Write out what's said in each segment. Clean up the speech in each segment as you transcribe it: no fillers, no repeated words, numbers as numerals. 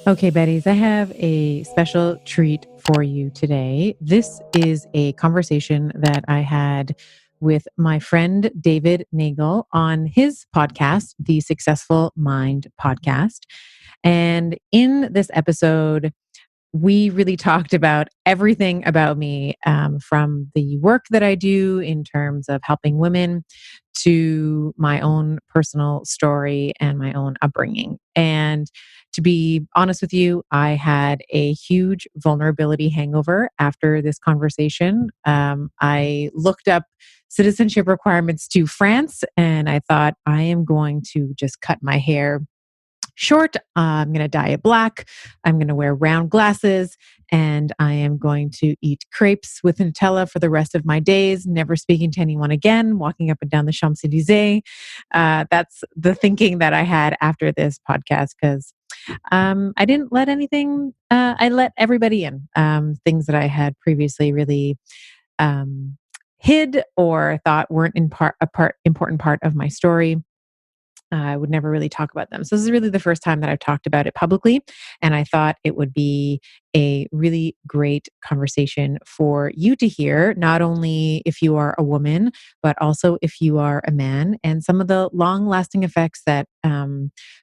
Okay, Betties, I have a special treat for you today. This is a conversation that I had with my friend David Nagel on his podcast, the Successful Mind podcast. And in this episode, we really talked about everything about me, from the work that I do in terms of helping women to my own personal story and my own upbringing. And to be honest with you, I had a huge vulnerability hangover after this conversation. I looked up citizenship requirements to France and I thought, I am going to just cut my hair short. I'm going to dye it black. I'm going to wear round glasses and I am going to eat crepes with Nutella for the rest of my days, never speaking to anyone again, walking up and down the Champs-Élysées. That's the thinking that I had after this podcast because I didn't let anything, I let everybody in. Things that I had previously really hid or thought weren't important part of my story. I would never really talk about them. So this is really the first time that I've talked about it publicly. And I thought it would be a really great conversation for you to hear, not only if you are a woman, but also if you are a man, and some of the long lasting effects that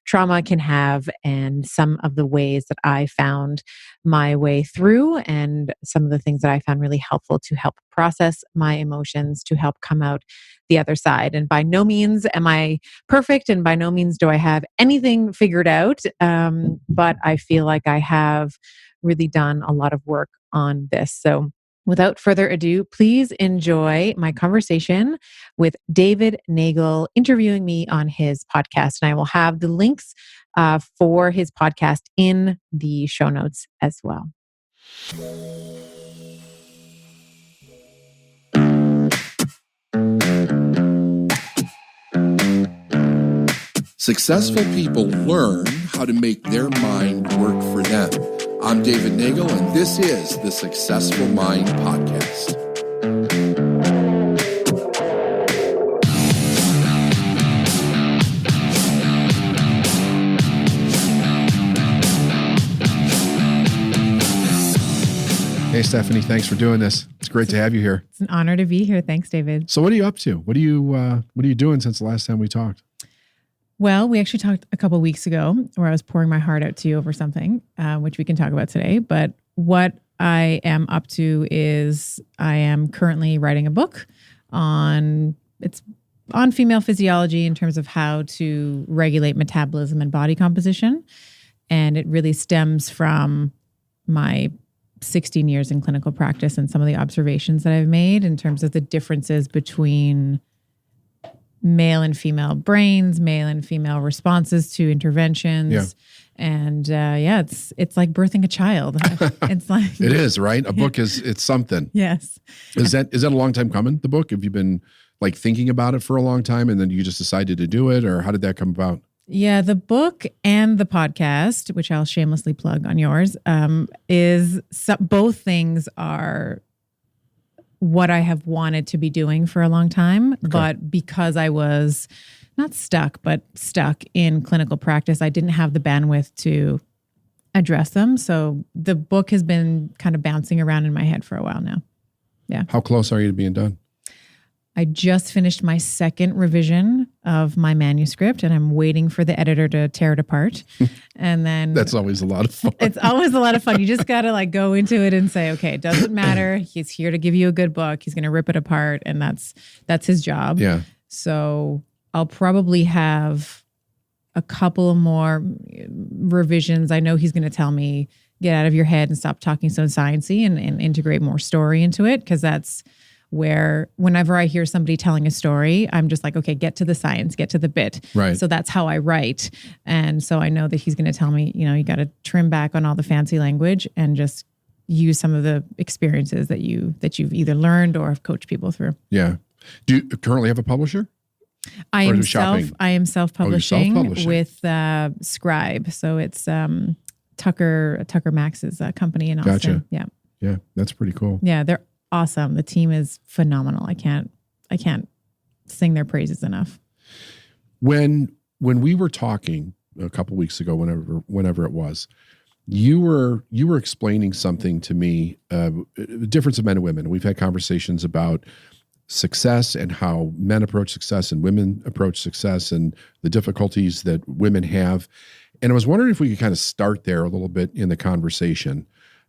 trauma can have, and some of the ways that I found my way through, and some of the things that I found really helpful to help process my emotions, to help come out the other side. And by no means am I perfect, and by no means do I have anything figured out. But I feel like I have really done a lot of work on this. So without further ado, please enjoy my conversation with David Nagel interviewing me on his podcast. And I will have the links for his podcast in the show notes as well. Successful people learn how to make their mind work for them. I'm David Nagel, and this is the Successful Mind Podcast. Hey, Stephanie, thanks for doing this. It's great to have you here. It's an honor to be here. Thanks, David. So what are you up to? What are you doing since the last time we talked? Well, we actually talked a couple of weeks ago where I was pouring my heart out to you over something, which we can talk about today. But what I am up to is I am currently writing a book on female physiology in terms of how to regulate metabolism and body composition. And it really stems from my 16 years in clinical practice and some of the observations that I've made in terms of the differences between male and female brains, male and female responses to interventions. Yeah. And it's like birthing a child. It's like it is, right? A book it's something. Yes. Is that a long time coming, the book? Have you been like thinking about it for a long time and then you just decided to do it, or how did that come about? Yeah, the book and the podcast, which I'll shamelessly plug on yours, both things are what I have wanted to be doing for a long time. Okay. But because I was not stuck, but stuck in clinical practice, I didn't have the bandwidth to address them. So the book has been kind of bouncing around in my head for a while now. Yeah. How close are you to being done? I just finished my second revision of my manuscript and I'm waiting for the editor to tear it apart. And then that's always a lot of fun. It's always a lot of fun. You just got to like go into it and say, okay, it doesn't matter. He's here to give you a good book. He's going to rip it apart. And that's his job. Yeah. So I'll probably have a couple more revisions. I know he's going to tell me, get out of your head and stop talking so sciencey and integrate more story into it. Because that's where whenever I hear somebody telling a story, I'm just like, okay, get to the science, get to the bit. Right. So that's how I write. And so I know that he's going to tell me, you got to trim back on all the fancy language and just use some of the experiences that you've either learned or have coached people through. Yeah. Do you currently have a publisher? I am self-publishing, self-publishing with Scribe. So it's Tucker Max's company in Austin. Gotcha. Yeah, that's pretty cool. Yeah, they're awesome. The team is phenomenal. I can't sing their praises enough. When we were talking a couple weeks ago, whenever it was, You were explaining something to me, the difference of men and women. We've had conversations about success and how men approach success and women approach success and the difficulties that women have. And I was wondering if we could kind of start there a little bit in the conversation,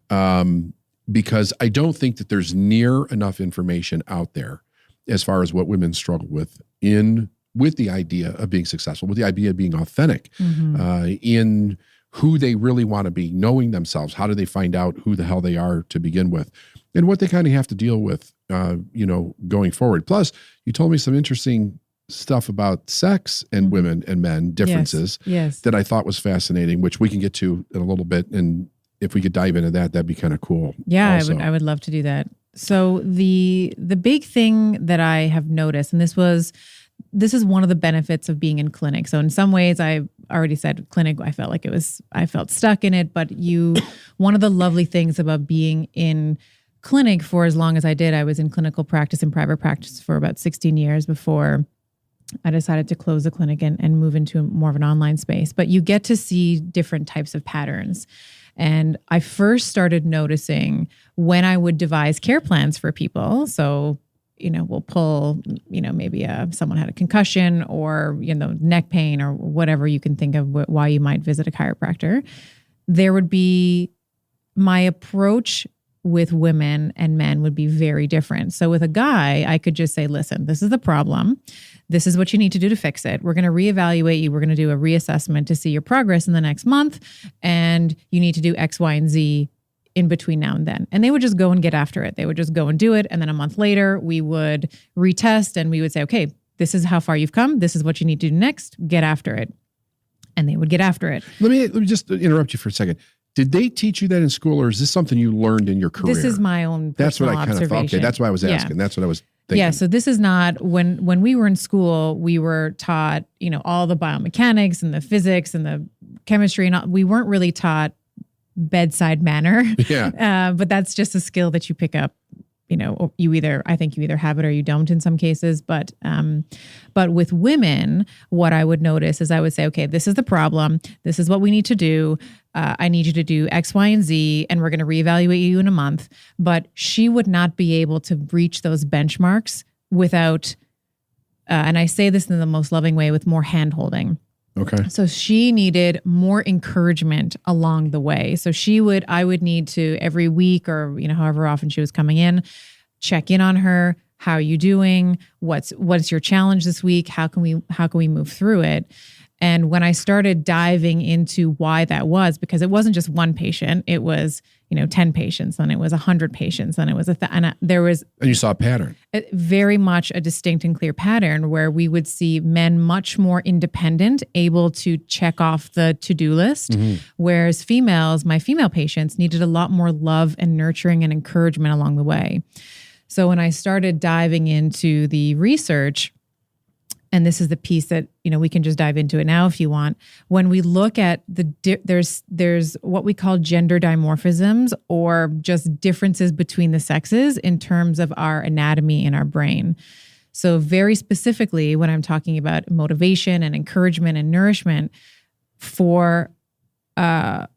because I don't think that there's near enough information out there as far as what women struggle with with the idea of being successful, with the idea of being authentic, in who they really want to be, knowing themselves. How do they find out who the hell they are to begin with, and what they kind of have to deal with, going forward. Plus, you told me some interesting stuff about sex and women and men differences yes. that I thought was fascinating, which we can get to in a little bit. And if we could dive into that, that'd be kind of cool. Yeah, I would love to do that. So the big thing that I have noticed, and this is one of the benefits of being in clinic. So in some ways, I already said clinic, I felt stuck in it, but one of the lovely things about being in clinic for as long as I did, I was in clinical practice and private practice for about 16 years before I decided to close the clinic and move into more of an online space. But you get to see different types of patterns. And I first started noticing when I would devise care plans for people. So, we'll pull, maybe someone had a concussion or, neck pain or whatever you can think of why you might visit a chiropractor. There would be my approach with women and men would be very different. So with a guy, I could just say, listen, this is the problem. This is what you need to do to fix it. We're going to reevaluate you. We're going to do a reassessment to see your progress in the next month. And you need to do X, Y, and Z in between now and then. And they would just go and get after it. They would just go and do it. And then a month later, we would retest and we would say, okay, this is how far you've come. This is what you need to do next. Get after it. And they would get after it. Let me just interrupt you for a second. Did they teach you that in school, or is this something you learned in your career? This is my own personal That's what I kind of thought. Okay, that's why I was asking. That's what I was thinking. Yeah, so this is not, when we were in school, we were taught, all the biomechanics and the physics and the chemistry, and we weren't really taught bedside manner. Yeah. But that's just a skill that you pick up. I think you either have it or you don't in some cases. But with women, what I would notice is I would say, okay, this is the problem. This is what we need to do. I need you to do X, Y, and Z, and we're going to reevaluate you in a month. But she would not be able to reach those benchmarks without, and I say this in the most loving way, with more hand-holding. Okay. So she needed more encouragement along the way. So I would need to every week or, however often she was coming in, check in on her. How are you doing? What's your challenge this week? How can we move through it? And when I started diving into why that was, because it wasn't just one patient, it was, 10 patients, then it was 100 patients, then it was and you saw a pattern. Very much a distinct and clear pattern where we would see men much more independent, able to check off the to-do list, whereas my female patients needed a lot more love and nurturing and encouragement along the way. So when I started diving into the research, and this is the piece that, we can just dive into it now if you want. When we look at there's what we call gender dimorphisms, or just differences between the sexes in terms of our anatomy in our brain. So very specifically, when I'm talking about motivation and encouragement and nourishment, for the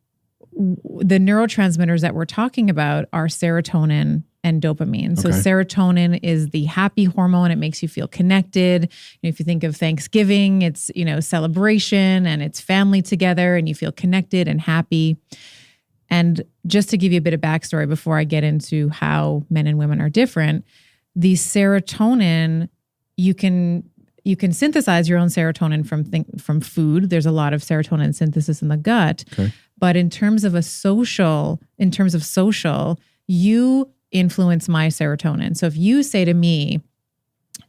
neurotransmitters that we're talking about are serotonin and dopamine. So serotonin is the happy hormone. It makes you feel connected. If you think of Thanksgiving, it's, celebration and it's family together and you feel connected and happy. And just to give you a bit of backstory before I get into how men and women are different, the serotonin, you can synthesize your own serotonin from food. There's a lot of serotonin synthesis in the gut. Okay. But in terms of social, you influence my serotonin. So if you say to me,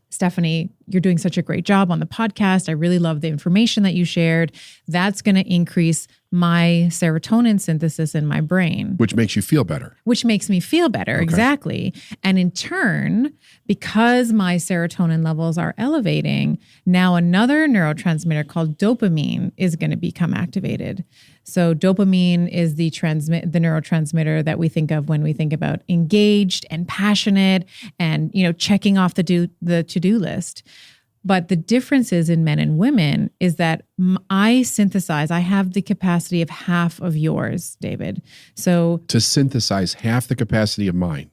Stephanie, you're doing such a great job on the podcast. I really love the information that you shared. That's going to increase my serotonin synthesis in my brain. Which makes you feel better. Which makes me feel better, exactly. And in turn, because my serotonin levels are elevating, now another neurotransmitter called dopamine is going to become activated. So dopamine is the neurotransmitter that we think of when we think about engaged and passionate and, checking off the to-do list. But the differences in men and women is that I have the capacity of half of yours, David. So to synthesize half the capacity of mine.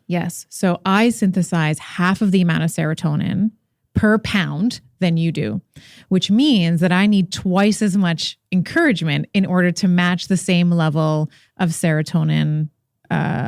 Yes. So I synthesize half of the amount of serotonin per pound than you do, which means that I need twice as much encouragement in order to match the same level of serotonin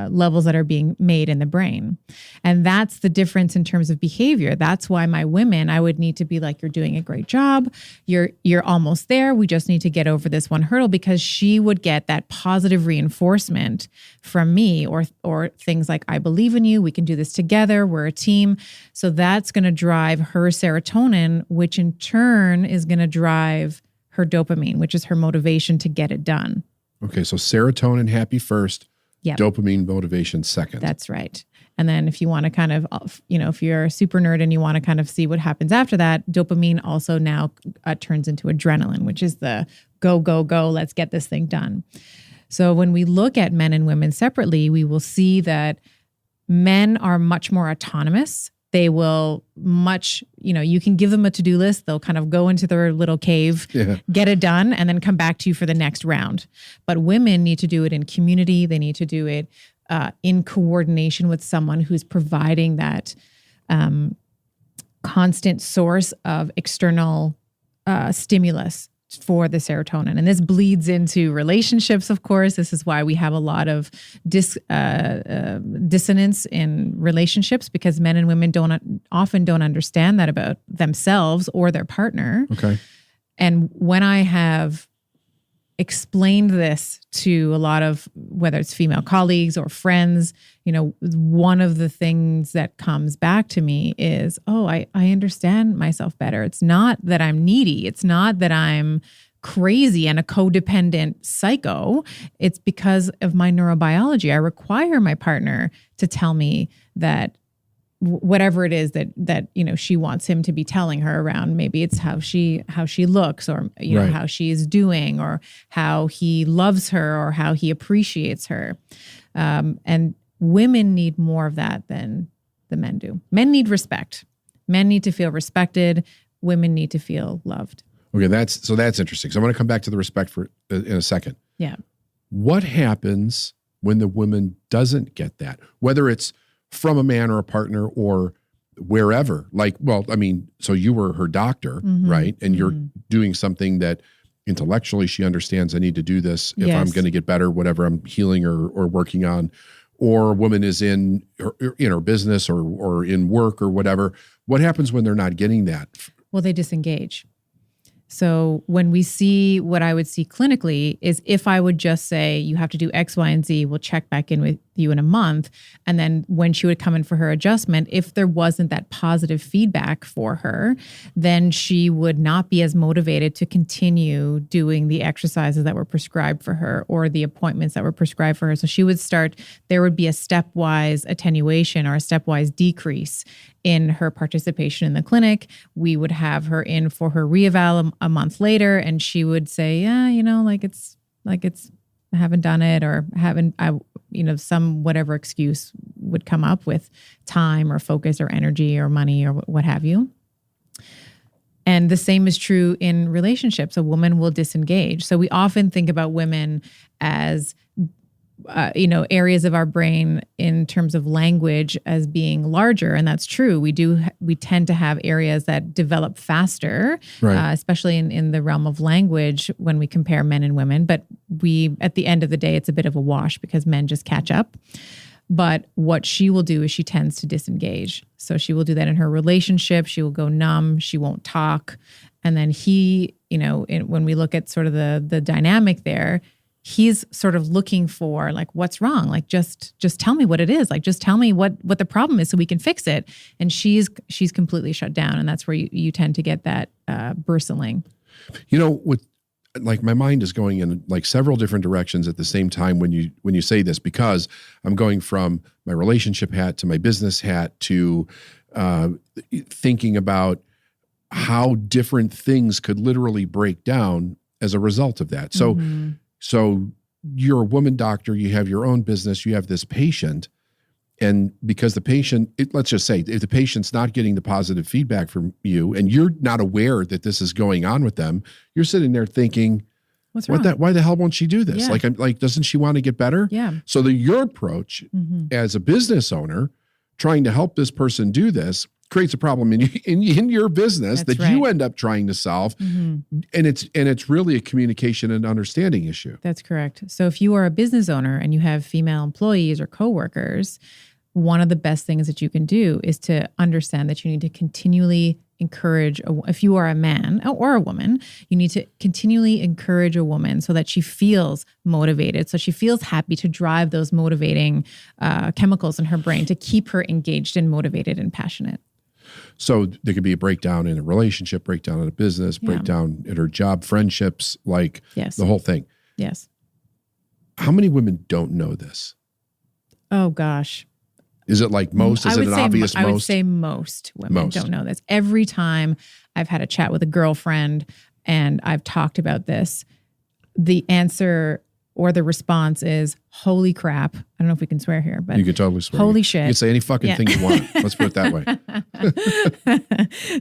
levels that are being made in the brain. And that's the difference in terms of behavior. That's why my women, I would need to be like, you're doing a great job. You're almost there. We just need to get over this one hurdle, because she would get that positive reinforcement from me, or things like, I believe in you. We can do this together. We're a team. So that's going to drive her serotonin, which in turn is going to drive her dopamine, which is her motivation to get it done. Okay. So serotonin happy first. Yep. Dopamine motivation second. That's right. And then if you want to kind of, if you're a super nerd and you want to kind of see what happens after that, dopamine also now turns into adrenaline, which is the go, go, go, let's get this thing done. So when we look at men and women separately, we will see that men are much more autonomous. They will you can give them a to-do list. They'll kind of go into their little cave, get it done, and then come back to you for the next round. But women need to do it in community. They need to do it in coordination with someone who's providing that constant source of external stimulus for the serotonin. And this bleeds into relationships, of course. This is why we have a lot of dissonance in relationships, because men and women often don't understand that about themselves or their partner. Okay. And when I have explained this to a lot of, whether it's female colleagues or friends, one of the things that comes back to me is, I understand myself better. It's not that I'm needy. It's not that I'm crazy and a codependent psycho. It's because of my neurobiology. I require my partner to tell me that whatever it is that she wants him to be telling her around. Maybe it's how she looks, or Right. how she is doing, or how he loves her, or how he appreciates her. And women need more of that than the men do. Men need respect. Men need to feel respected. Women need to feel loved. Okay, that's interesting. So I'm going to come back to the respect in a second. Yeah. What happens when the woman doesn't get that? Whether it's from a man or a partner or wherever, so you were her doctor, right? And you're doing something that intellectually she understands, I need to do this if I'm going to get better, whatever I'm healing or working on. Or a woman is in her business or in work or whatever. What happens when they're not getting that? Well, they disengage. So when we see, what I would see clinically is, if I would just say, you have to do X, Y, and Z, we'll check back in with you in a month. And then when she would come in for her adjustment, if there wasn't that positive feedback for her, then she would not be as motivated to continue doing the exercises that were prescribed for her, or the appointments that were prescribed for her. So there would be a stepwise attenuation, or a stepwise decrease in her participation in the clinic. We would have her in for her reeval a month later, and she would say, I haven't done it, or some whatever excuse would come up with time or focus or energy or money or what have you. And the same is true in relationships. A woman will disengage. So we often think about women as areas of our brain in terms of language as being larger. And that's true. We tend to have areas that develop faster, right. Especially in the realm of language when we compare men and women. But at the end of the day, it's a bit of a wash, because men just catch up. But what she will do is she tends to disengage. So she will do that in her relationship. She will go numb. She won't talk. And then when we look at sort of the dynamic there, he's sort of looking for, like, what's wrong? Like, just tell me what it is. Like, just tell me what the problem is so we can fix it. And she's completely shut down. And that's where you tend to get that bristling. My mind is going in like several different directions at the same time when you say this, because I'm going from my relationship hat to my business hat to thinking about how different things could literally break down as a result of that. So you're a woman doctor, you have your own business, you have this patient, And because the patient, let's just say, if the patient's not getting the positive feedback from you and you're not aware that this is going on with them, you're sitting there thinking, what's wrong? Why the hell won't she do this? Yeah. Doesn't she want to get better? Yeah. So your approach as a business owner, trying to help this person do this, creates a problem in your business That's that you end up trying to solve. And it's really a communication and understanding issue. That's correct. So if you are a business owner and you have female employees or coworkers, one of the best things that you can do is to understand that you need to continually encourage, if you are a man or a woman, you need to continually encourage a woman so that she feels motivated, so she feels happy, to drive those motivating chemicals in her brain to keep her engaged and motivated and passionate. So there could be a breakdown in a relationship, breakdown in a business, breakdown in her job, friendships, the whole thing. Yes. How many women don't know this? Oh, gosh. Is it like most? Is it an obvious most? I would say most women don't know this. Every time I've had a chat with a girlfriend and I've talked about this, the answer or the response is, holy crap. I don't know if we can swear here, but you can totally swear. Holy shit. You can say any fucking thing you want. Let's put it that way.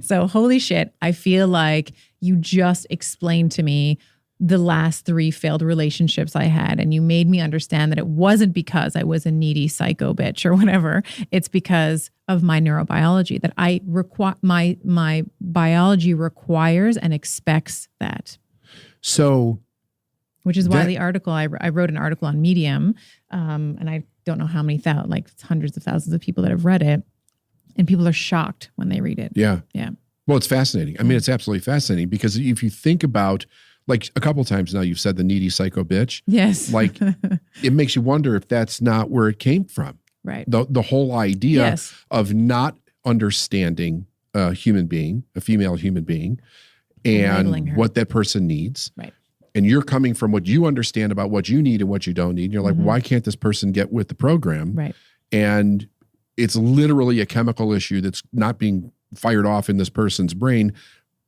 So holy shit, I feel like you just explained to me the last 3 failed relationships I had, and you made me understand that it wasn't because I was a needy psycho bitch or whatever. It's because of my neurobiology, that I my biology requires and expects that. So, which is why the article I wrote an article on Medium, and I don't know how many hundreds of thousands of people that have read it, and people are shocked when they read it. Yeah. Yeah. Well, it's fascinating. I mean, it's absolutely fascinating because if you think about, like, a couple of times now you've said the needy psycho bitch. Yes. Like, it makes you wonder if that's not where it came from. Right. The whole idea of not understanding a human being, a female human being, and what that person needs. Right. And you're coming from what you understand about what you need and what you don't need. And you're like, why can't this person get with the program? Right. And it's literally a chemical issue that's not being fired off in this person's brain.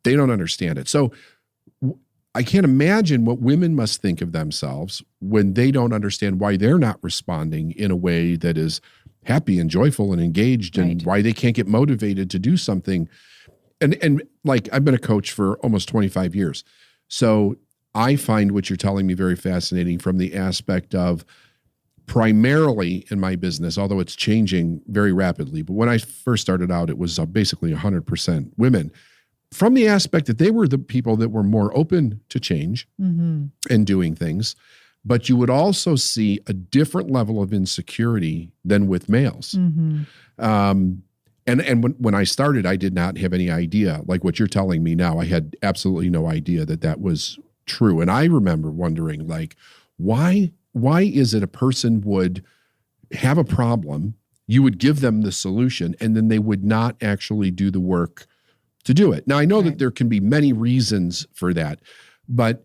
They don't understand it. So I can't imagine what women must think of themselves when they don't understand why they're not responding in a way that is happy and joyful and engaged, and why they can't get motivated to do something. And like, I've been a coach for almost 25 years. So I find what you're telling me very fascinating from the aspect of, primarily in my business, although it's changing very rapidly. But when I first started out, it was basically 100% women, from the aspect that they were the people that were more open to change and doing things. But you would also see a different level of insecurity than with males. And when I started, I did not have any idea, like what you're telling me now. I had absolutely no idea that was true. And I remember wondering, like, why is it a person would have a problem, you would give them the solution, and then they would not actually do the work to do it? Now, I know that there can be many reasons for that, but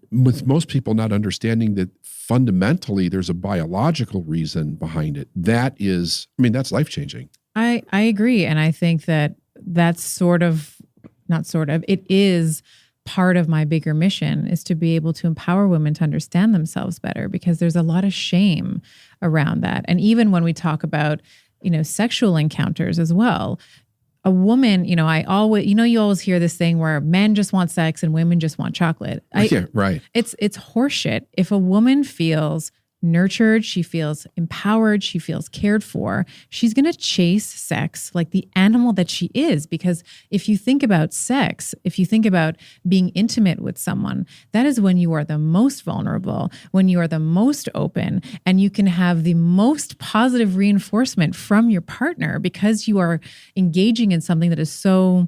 with most people not understanding that fundamentally there's a biological reason behind it, that's life-changing. I agree. And I think that that's it is part of my bigger mission, is to be able to empower women to understand themselves better, because there's a lot of shame around that. And even when we talk about, sexual encounters as well, a woman, you always hear this thing where men just want sex and women just want chocolate. Right. It's horseshit. If a woman feels nurtured, she feels empowered, she feels cared for, she's going to chase sex like the animal that she is. Because if you think about sex, if you think about being intimate with someone, that is when you are the most vulnerable, when you are the most open, and you can have the most positive reinforcement from your partner because you are engaging in something that is so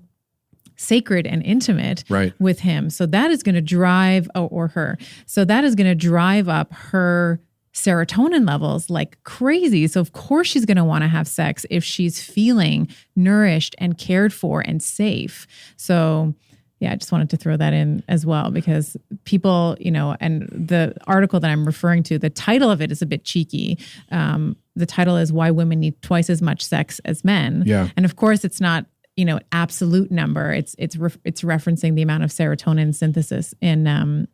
sacred and intimate with him. So that is going to drive, or her. So that is going to drive up her serotonin levels like crazy. So of course she's going to want to have sex if she's feeling nourished and cared for and safe. So yeah, I just wanted to throw that in as well, because people, and the article that I'm referring to, the title of it is a bit cheeky. The title is Why Women Need Twice as Much Sex as Men. Yeah. And of course it's not, absolute number. It's referencing the amount of serotonin synthesis in.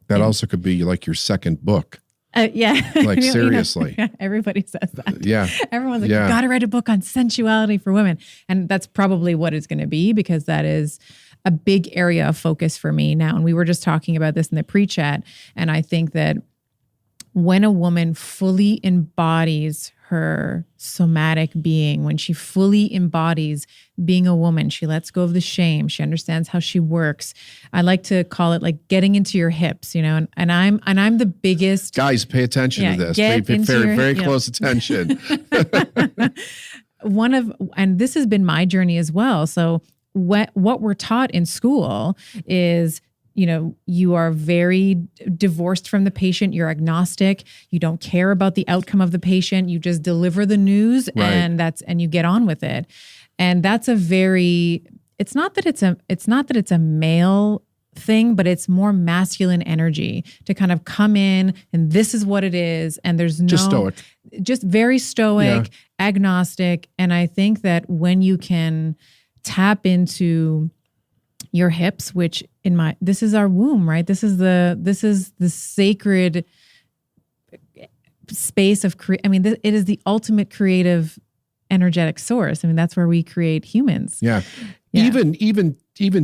That also could be like your second book. Yeah. Like seriously. Everybody says that. Yeah. Everyone's like, you got to write a book on sensuality for women. And that's probably what it's going to be, because that is a big area of focus for me now. And we were just talking about this in the pre-chat. And I think that when a woman fully embodies her somatic being, when she fully embodies being a woman, she lets go of the shame, she understands how she works. I like to call it like getting into your hips, and I'm the biggest. Guys, pay attention to this. Pay very close attention. And this has been my journey as well. So what we're taught in school is, you are very divorced from the patient. You're agnostic. You don't care about the outcome of the patient. You just deliver the news, right. and you get on with it. And that's it's not that it's a male thing, but it's more masculine energy to kind of come in and this is what it is. And there's just very stoic, agnostic. And I think that when you can tap into your hips, which this is our womb, right? This is the sacred space of it is the ultimate creative energetic source. That's where we create humans. Yeah. Even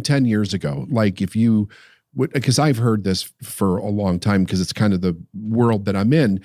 10 years ago, like if you would, because I've heard this for a long time, because it's kind of the world that I'm in.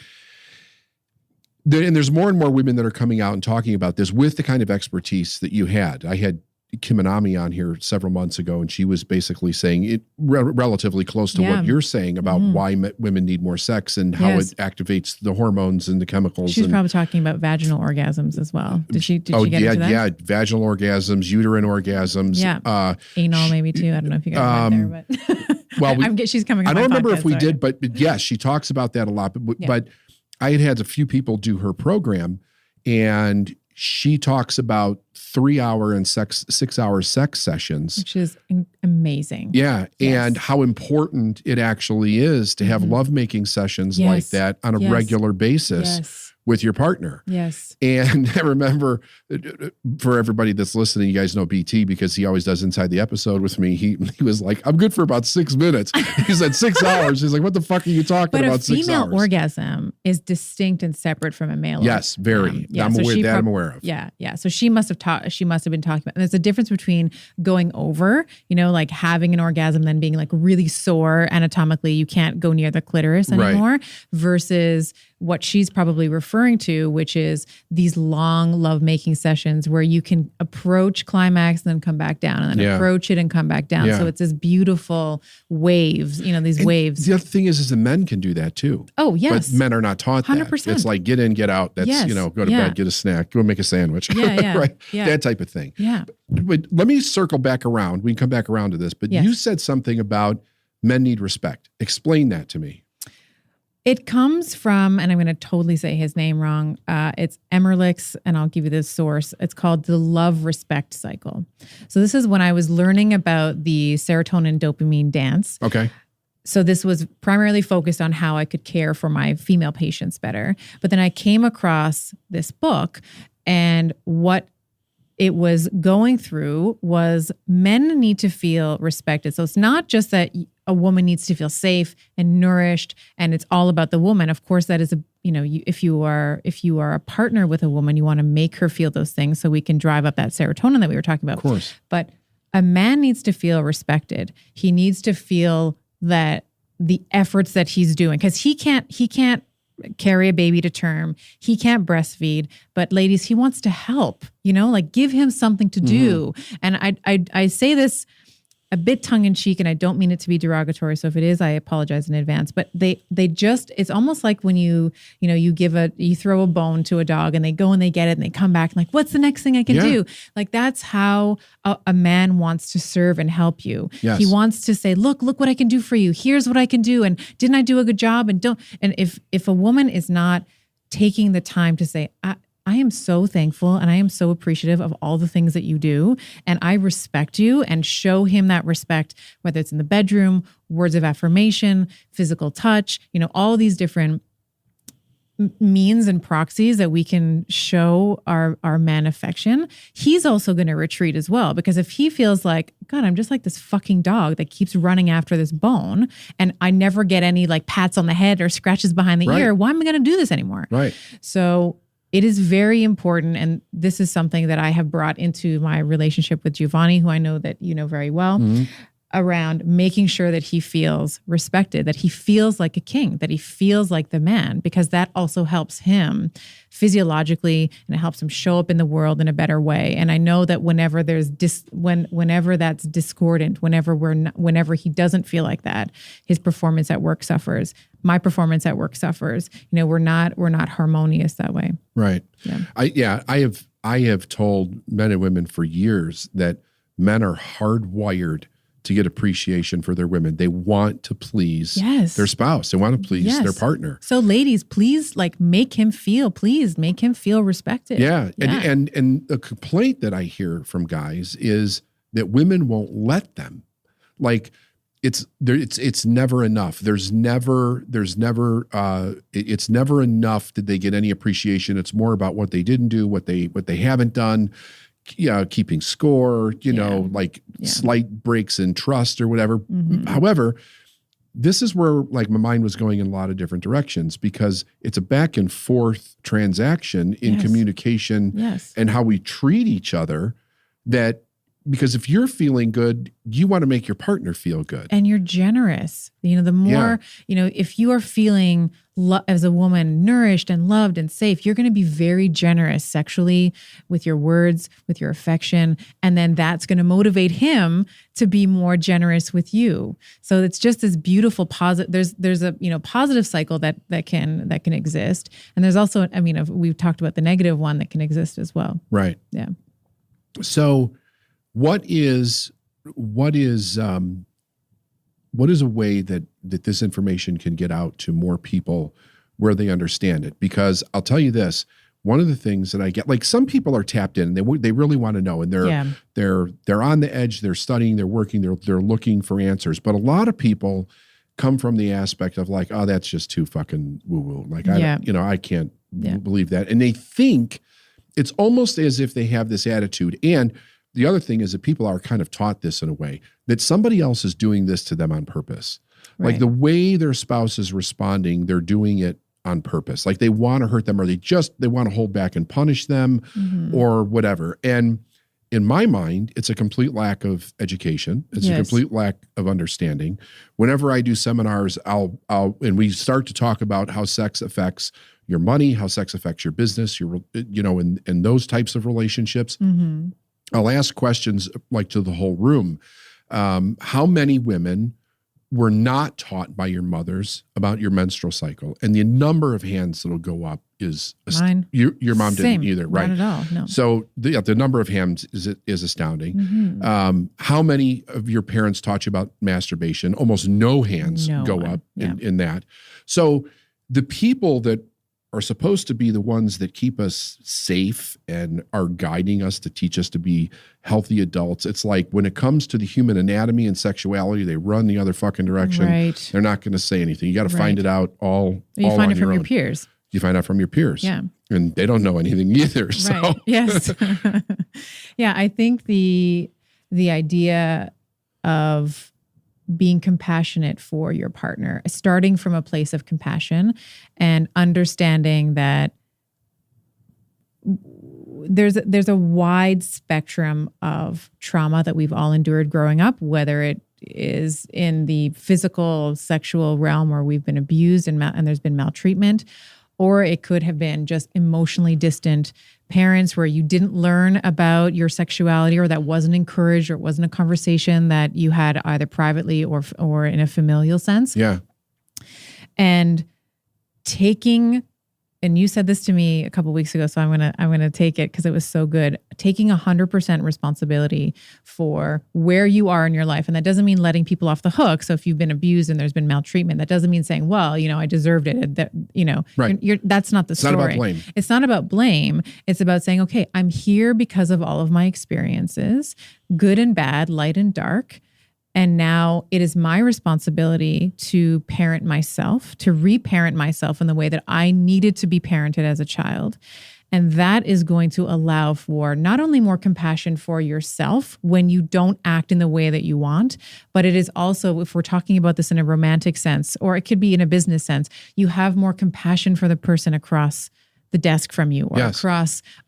And there's more and more women that are coming out and talking about this with the kind of expertise that you had. I had Kim Anami on here several months ago, and she was basically saying it relatively close to what you're saying about why women need more sex and how it activates the hormones and the chemicals. She's probably talking about vaginal orgasms as well. Did she get into that? Yeah, vaginal orgasms, uterine orgasms. Yeah, anal maybe too. I don't know if you guys went there, but she's coming on I don't remember podcast, if we did, but yes, she talks about that a lot. But I had a few people do her program, and she talks about 3-hour and 6-hour sex sessions, which is amazing. Yeah. Yes. And how important it actually is to have lovemaking sessions like that on a regular basis with your partner. Yes. And I remember, for everybody that's listening, you guys know BT because he always does Inside the Episode with me. He was like, I'm good for about 6 minutes. He said 6 hours. He's like, what the fuck are you talking about 6 hours? But a female orgasm is distinct and separate from a male. Yes, very. I'm aware of. Yeah, yeah. So she must have been talking about, and there's a difference between going over, like having an orgasm, then being like really sore anatomically, you can't go near the clitoris anymore, versus what she's probably referring to, which is these long lovemaking sessions where you can approach climax and then come back down, and then approach it and come back down. So it's this beautiful waves, waves. The other thing is the men can do that too. Oh, yes. But men are not taught 100%. That. It's like get in, get out. That's, go to bed, get a snack, go make a sandwich. Right? Yeah. That type of thing. Yeah. But let me circle back around. We can come back around to this. But you said something about men need respect. Explain that to me. It comes from, and I'm going to totally say his name wrong. It's Emerlich's, and I'll give you the source. It's called the love-respect cycle. So this is when I was learning about the serotonin dopamine dance. Okay. So this was primarily focused on how I could care for my female patients better. But then I came across this book, and what it was going through was men need to feel respected. So it's not just that a woman needs to feel safe and nourished, and it's all about the woman. Of course, that is if you are a partner with a woman, you want to make her feel those things so we can drive up that serotonin that we were talking about. Of course. But a man needs to feel respected. He needs to feel that the efforts that he's doing, because he can't carry a baby to term. He can't breastfeed, but ladies, he wants to help, give him something to do. And I say this a bit tongue in cheek, and I don't mean it to be derogatory. So if it is, I apologize in advance, but it's almost like when you throw a bone to a dog and they go and they get it and they come back and like, what's the next thing I can do? Like that's how a man wants to serve and help you. Yes. He wants to say, look what I can do for you. Here's what I can do. And didn't I do a good job? And if a woman is not taking the time to say, I am so thankful and I am so appreciative of all the things that you do, and I respect you, and show him that respect, whether it's in the bedroom, words of affirmation, physical touch, all these different means and proxies that we can show our man affection, he's also going to retreat as well. Because if he feels like, God, I'm just like this fucking dog that keeps running after this bone and I never get any like pats on the head or scratches behind the ear, why am I going to do this anymore? Right. So it is very important. And this is something that I have brought into my relationship with Giovanni, who I know that you know very well. Around making sure that he feels respected, that he feels like a king, that he feels like the man, because that also helps him physiologically and it helps him show up in the world in a better way. And I know that whenever there's whenever that's discordant, whenever he doesn't feel like that, his performance at work suffers. My performance at work suffers. You know, we're not harmonious that way. Right. Yeah. I have told men and women for years that men are hardwired to get appreciation for their women. They want to please their spouse. They want to please their partner. So ladies, please make him feel respected. Yeah. And the complaint that I hear from guys is that women won't let them. Like it's never enough. It's never enough that they get any appreciation. It's more about what they didn't do, what they haven't done. Keeping score, slight breaks in trust or whatever. However, this is where like my mind was going in a lot of different directions, because it's a back and forth transaction in communication and how we treat each other. Because if you're feeling good, you want to make your partner feel good. And you're generous. The more, if you are feeling as a woman nourished and loved and safe, you're going to be very generous sexually with your words, with your affection. And then that's going to motivate him to be more generous with you. So it's just this beautiful positive, there's a, positive cycle that can exist. And there's also, we've talked about the negative one that can exist as well. Right. Yeah. So what is a way that this information can get out to more people where they understand it? Because I'll tell you this, one of the things that I get, like some people are tapped in and they really want to know, and they're on the edge, they're studying, they're working, they're looking for answers. But a lot of people come from the aspect of like, oh, that's just too fucking woo-woo. Like, I can't believe that. And they think it's almost as if they have this attitude. And the other thing is that people are kind of taught this in a way that somebody else is doing this to them on purpose. Right. Like the way their spouse is responding, they're doing it on purpose. Like they want to hurt them, or they want to hold back and punish them or whatever. And in my mind, it's a complete lack of education. It's a complete lack of understanding. Whenever I do seminars, and we start to talk about how sex affects your money, how sex affects your business, and those types of relationships. I'll ask questions like to the whole room. How many women were not taught by your mothers about your menstrual cycle? And the number of hands that'll go up is mine. Your mom didn't either, right? Not at all. No. So the number of hands is astounding. How many of your parents taught you about masturbation? Almost no hands go up in that. So the people that are supposed to be the ones that keep us safe and are guiding us to teach us to be healthy adults. It's like when it comes to the human anatomy and sexuality, they run the other fucking direction. Right. They're not going to say anything. You got to find it out all You find it from your your peers. You find out from your peers. Yeah. And they don't know anything either. So. Right. Yes. Yeah. I think the idea of being compassionate for your partner, starting from a place of compassion and understanding that there's a wide spectrum of trauma that we've all endured growing up, whether it is in the physical, sexual realm where we've been abused and there's been maltreatment, or it could have been just emotionally distant parents where you didn't learn about your sexuality, or that wasn't encouraged, or it wasn't a conversation that you had either privately or in a familial sense. Yeah. And and you said this to me a couple of weeks ago, so I'm gonna take it because it was so good. Taking 100% responsibility for where you are in your life, and that doesn't mean letting people off the hook. So if you've been abused and there's been maltreatment, that doesn't mean saying, "Well, I deserved it." Right. That's not the story. It's not about blame. It's not about blame. It's about saying, "Okay, I'm here because of all of my experiences, good and bad, light and dark." And now it is my responsibility to parent myself, to reparent myself in the way that I needed to be parented as a child. And that is going to allow for not only more compassion for yourself when you don't act in the way that you want, but it is also, if we're talking about this in a romantic sense, or it could be in a business sense, you have more compassion for the person across the desk from you, or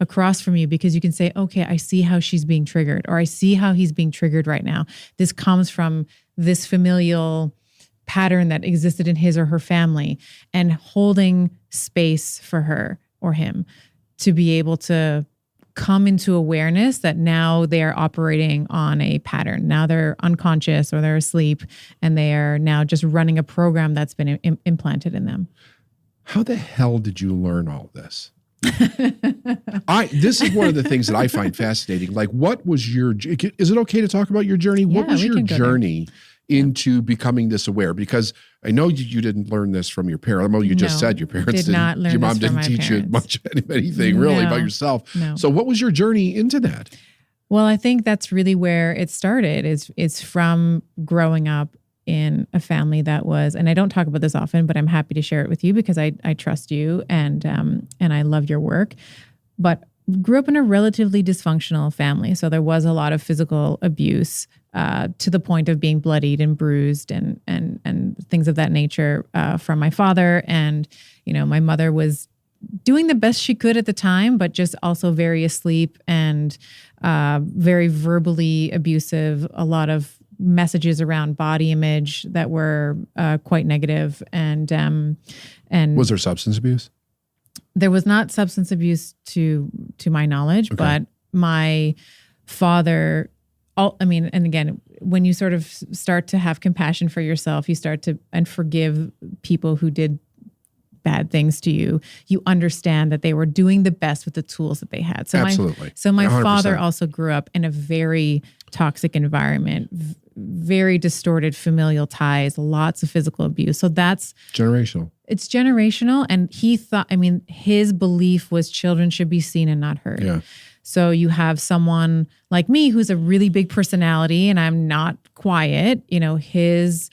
across from you, because you can say, okay, I see how she's being triggered, or I see how he's being triggered right now. This comes from this familial pattern that existed in his or her family, and holding space for her or him to be able to come into awareness that now they are operating on a pattern. Now they're unconscious or they're asleep, and they are now just running a program that's been implanted in them. How the hell did you learn all this? This is one of the things that I find fascinating. Like, what was is it okay to talk about your journey? Yeah, what was your journey into becoming this aware? Because I know you didn't learn this from your parents. Well, you just said your parents didn't. Your mom didn't teach you much anything really about yourself. No. So what was your journey into that? Well, I think that's really where it started, is from growing up in a family that was, and I don't talk about this often, but I'm happy to share it with you because I trust you and I love your work, but grew up in a relatively dysfunctional family. So there was a lot of physical abuse to the point of being bloodied and bruised and things of that nature from my father. And, my mother was doing the best she could at the time, but just also very asleep and very verbally abusive, a lot of messages around body image that were quite negative. And was there substance abuse? There was not substance abuse to my knowledge, okay. But my father, and again, when you sort of start to have compassion for yourself, you start to and forgive people who did bad things to you, you understand that they were doing the best with the tools that they had. So absolutely. My 100%. father also grew up in a very toxic environment, very distorted familial ties, lots of physical abuse. So that's generational. It's generational. And he thought, his belief was children should be seen and not heard. Yeah. So you have someone like me who's a really big personality and I'm not quiet. His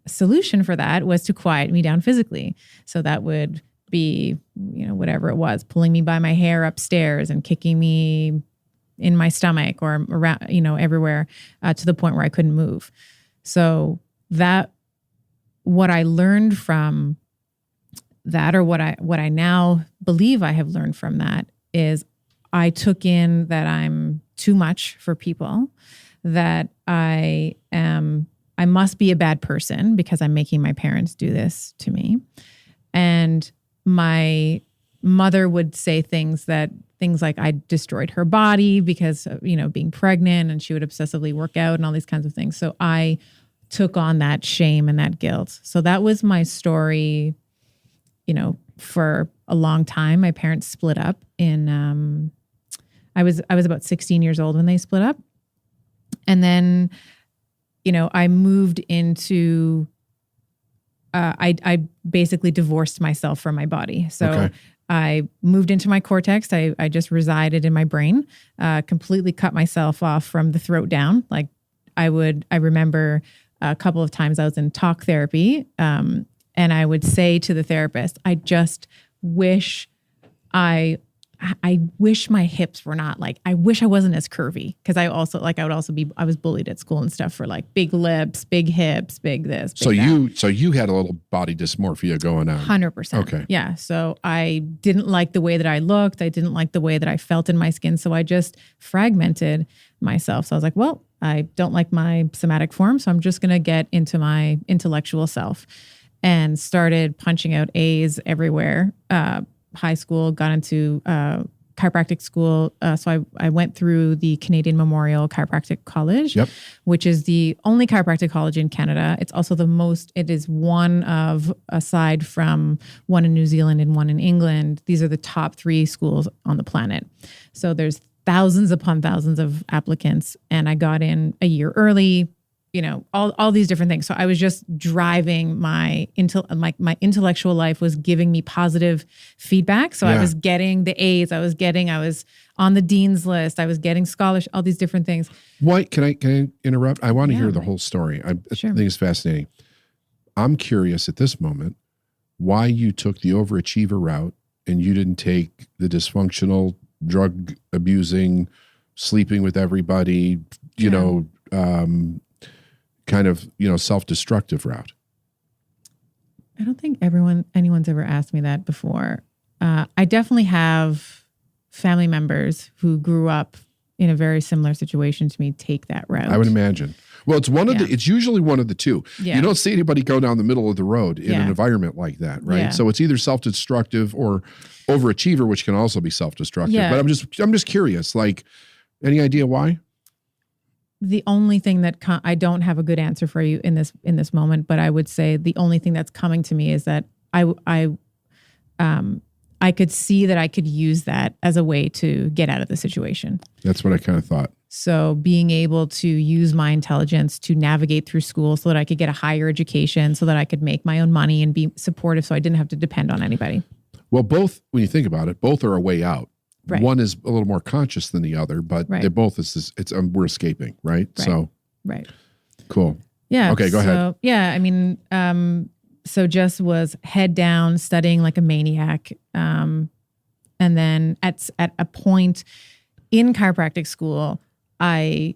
solution for that was to quiet me down physically. So that would be, whatever it was, pulling me by my hair upstairs and kicking me in my stomach or around, everywhere to the point where I couldn't move. So what I learned from that, or what I now believe I have learned from that, is I took in that I'm too much for people, that I must be a bad person because I'm making my parents do this to me. And my mother would say things like I destroyed her body because of, being pregnant, and she would obsessively work out and all these kinds of things. So I took on that shame and that guilt. So that was my story, for a long time. My parents split up in, I was about 16 years old when they split up. And then, I moved into, I basically divorced myself from my body. So okay. I moved into my cortex. I just resided in my brain, completely cut myself off from the throat down. Like I remember a couple of times I was in talk therapy, and I would say to the therapist, I just wish I wish my hips were not I wish I wasn't as curvy. Cause I was bullied at school and stuff for big lips, big hips, big this. Big so you had a little body dysmorphia going on. 100%. Okay. Yeah. So I didn't like the way that I looked. I didn't like the way that I felt in my skin. So I just fragmented myself. So I was like, well, I don't like my somatic form. So I'm just going to get into my intellectual self, and started punching out A's everywhere. High school, got into chiropractic school. So I went through the Canadian Memorial Chiropractic College, yep. which is the only chiropractic college in Canada. It's also it is one of, aside from one in New Zealand and one in England, these are the top 3 schools on the planet. So there's thousands upon thousands of applicants. And I got in a year early, all these different things. So I was just driving my intellectual life was giving me positive feedback. So I was getting the A's, I was on the dean's list, I was getting scholarship, all these different things. Why can I interrupt? I want to hear the whole story. I Sure. think it's fascinating. I'm curious at this moment why you took the overachiever route and you didn't take the dysfunctional, drug abusing, sleeping with everybody, kind of, self-destructive route. I don't think anyone's ever asked me that before. I definitely have family members who grew up in a very similar situation to me take that route. I would imagine. Well, it's usually one of the two. Yeah. You don't see anybody go down the middle of the road in an environment like that, right? Yeah. So it's either self-destructive or overachiever, which can also be self-destructive. Yeah. But I'm just curious, like, any idea why? The only thing that I don't have a good answer for you in this moment, but I would say the only thing that's coming to me is that I could see that I could use that as a way to get out of the situation. That's what I kind of thought. So being able to use my intelligence to navigate through school so that I could get a higher education, so that I could make my own money and be supportive, so I didn't have to depend on anybody. Well, both, when you think about it, both are a way out. Right. One is a little more conscious than the other, but they're both we're escaping, right? So, right. Cool. Yeah. Okay, go ahead. Yeah, I mean, so Jess was head down studying like a maniac, and then at a point in chiropractic school, my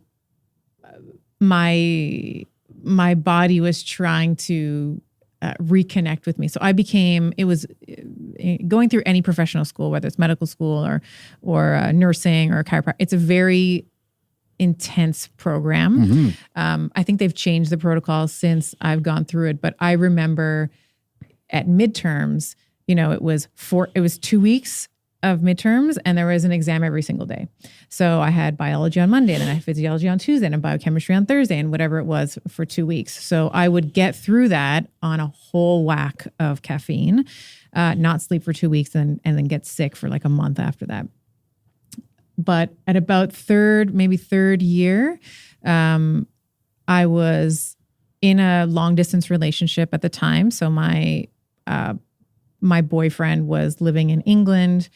body was trying to reconnect with me. So it was going through any professional school, whether it's medical school or nursing or chiropractic. It's a very intense program. Mm-hmm. I think they've changed the protocol since I've gone through it, but I remember at midterms, it was 2 weeks of midterms and there was an exam every single day. So I had biology on Monday, and then I had physiology on Tuesday and biochemistry on Thursday, and whatever it was for 2 weeks. So I would get through that on a whole whack of caffeine, not sleep for 2 weeks and then get sick for like a month after that. But at about third year, I was in a long distance relationship at the time. So my boyfriend was living in England.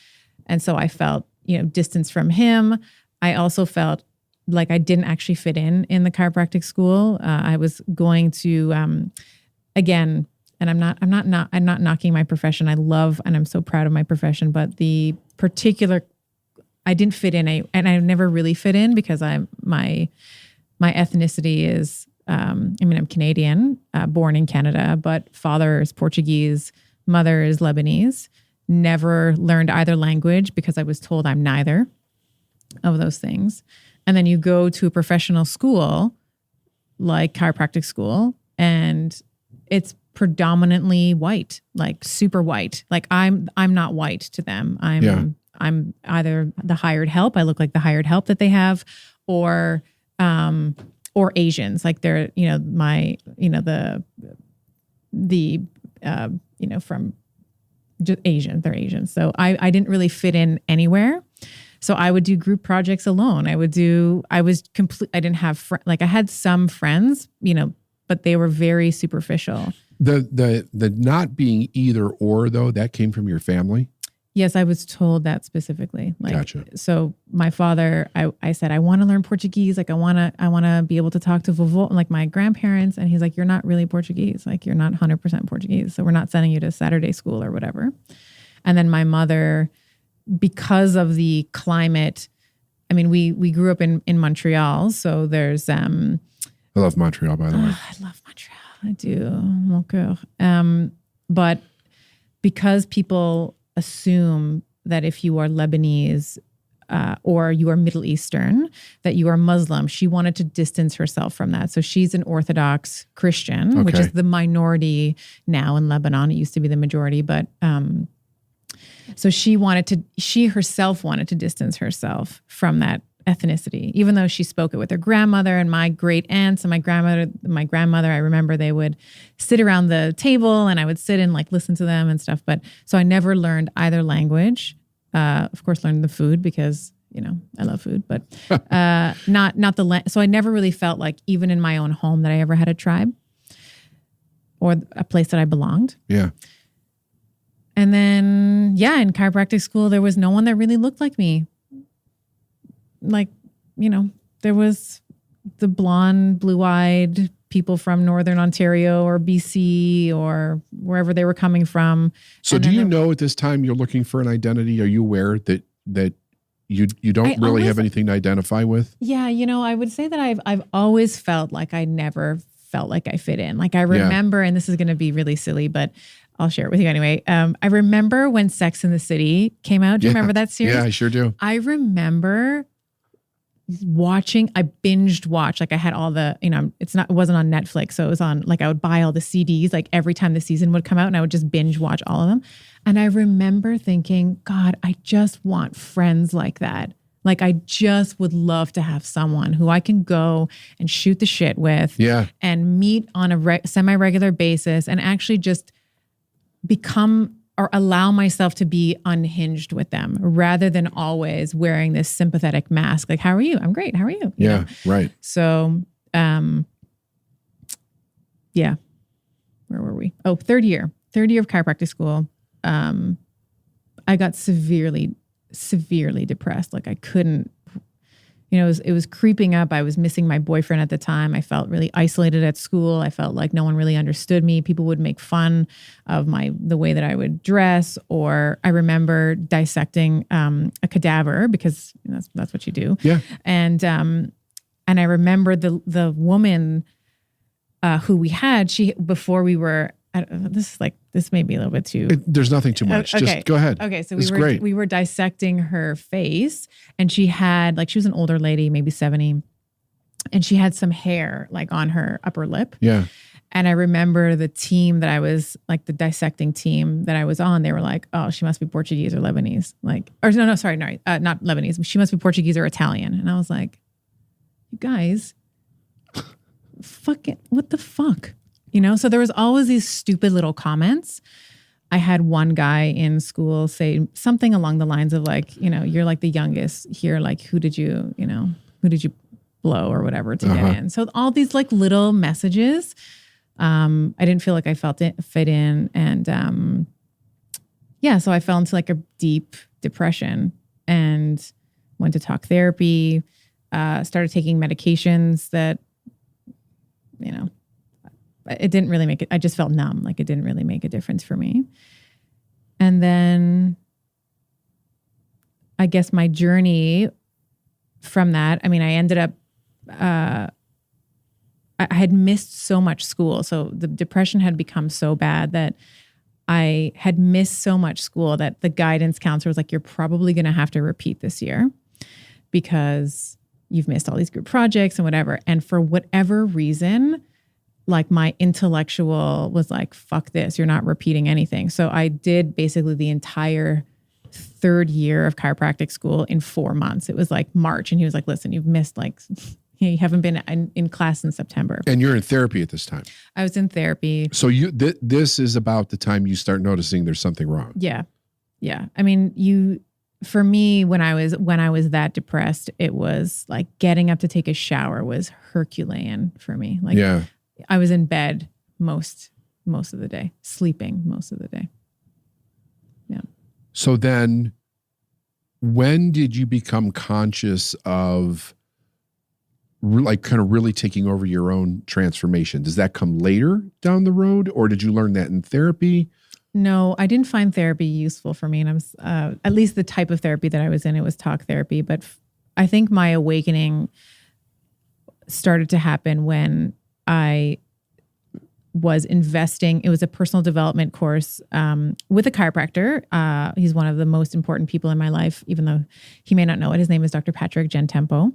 And so I felt, distance from him. I also felt like I didn't actually fit in the chiropractic school. I was going to, again, and I'm not knocking my profession. I love, and I'm so proud of my profession, but the particular, I didn't fit in and I never really fit in because my ethnicity is, I'm Canadian, born in Canada, but father is Portuguese, mother is Lebanese. Never learned either language because I was told I'm neither of those things. And then you go to a professional school like chiropractic school, and it's predominantly white, like super white. Like I'm not white to them. I'm either the hired help. I look like the hired help that they have, or Asians. Like they're, from just Asian. They're Asian. So I didn't really fit in anywhere. So I would do group projects alone. I didn't have, I had some friends, but they were very superficial. The not being either or though, that came from your family? Yes, I was told that specifically. Gotcha. So my father, I said, I want to learn Portuguese. Like I want to be able to talk to vovô, like my grandparents. And he's like, you're not really Portuguese. Like you're not 100% Portuguese. So we're not sending you to Saturday school or whatever. And then my mother, because of the climate, we grew up in Montreal. So there's, I love Montreal, by the way. I love Montreal. I do. Mon cœur. But because people assume that if you are Lebanese or you are Middle Eastern, that you are Muslim. She wanted to distance herself from that. So she's an Orthodox Christian, which is the minority now in Lebanon. It used to be the majority, but so she herself wanted to distance herself from that ethnicity, even though she spoke it with her grandmother and my great aunts and my grandmother. I remember they would sit around the table and I would sit and listen to them and stuff. But so I never learned either language. Of course, learned the food because I love food, but not the so I never really felt like, even in my own home, that I ever had a tribe or a place that I belonged. Yeah. And then, in chiropractic school, there was no one that really looked like me. Like, there was the blonde, blue-eyed people from Northern Ontario or BC or wherever they were coming from. So do you know at this time you're looking for an identity? Are you aware that you don't really have anything to identify with? Yeah, I would say that I've always felt like I never felt like I fit in. Like I remember, and this is going to be really silly, but I'll share it with you anyway. I remember when Sex and the City came out. Do you remember that series? Yeah, I sure do. I remember I binged watch, like I had all the, it wasn't on Netflix. So it was on, like I would buy all the CDs, like every time the season would come out, and I would just binge watch all of them. And I remember thinking, God, I just want friends like that. Like I just would love to have someone who I can go and shoot the shit with and meet on a semi-regular basis and actually just become or allow myself to be unhinged with them rather than always wearing this sympathetic mask. Like, how are you? I'm great. How are you? You know? Right. So, where were we? Oh, third year of chiropractic school. I got severely depressed. Like I couldn't, it was creeping up. I was missing my boyfriend at the time. I felt really isolated at school. I felt like no one really understood me. People would make fun of the way that I would dress, or I remember dissecting a cadaver because that's what you do. Yeah. And I remember the woman who we had, before we were, this may be a little bit too. There's nothing too much. Okay. Just go ahead. Okay. So great. We were dissecting her face, and she had she was an older lady, maybe 70. And she had some hair like on her upper lip. Yeah. And I remember the team that I was like, the dissecting team that I was on, they were like, oh, she must be Portuguese or Lebanese. Not Lebanese. She must be Portuguese or Italian. And I was like, you guys, what the fuck? So there was always these stupid little comments. I had one guy in school say something along the lines of like, you're like the youngest here. Like, who did you blow or whatever to get in? So all these like little messages, I didn't feel like I fit in. And so I fell into like a deep depression and went to talk therapy, started taking medications that, it didn't really make it. I just felt numb. Like it didn't really make a difference for me. And then I guess my journey from that, I ended up, I had missed so much school. So the depression had become so bad that I had missed so much school that the guidance counselor was like, you're probably going to have to repeat this year because you've missed all these group projects and whatever. And for whatever reason, like my intellectual was like, fuck this, you're not repeating anything. So I did basically the entire third year of chiropractic school in 4 months. It was like March. And he was like, listen, you've missed you haven't been in class in September. And you're in therapy at this time. I was in therapy. So this is about the time you start noticing there's something wrong. Yeah. Yeah. For me, when I was that depressed, it was like getting up to take a shower was Herculean for me. Like, yeah. I was in bed most of the day, sleeping most of the day. Yeah. So then when did you become conscious of like kind of really taking over your own transformation? Does that come later down the road, or did you learn that in therapy? No, I didn't find therapy useful for me. And I was, at least the type of therapy that I was in, it was talk therapy. But I think my awakening started to happen when I was investing. It was a personal development course with a chiropractor. He's one of the most important people in my life, even though he may not know it. His name is Dr. Patrick Gentempo.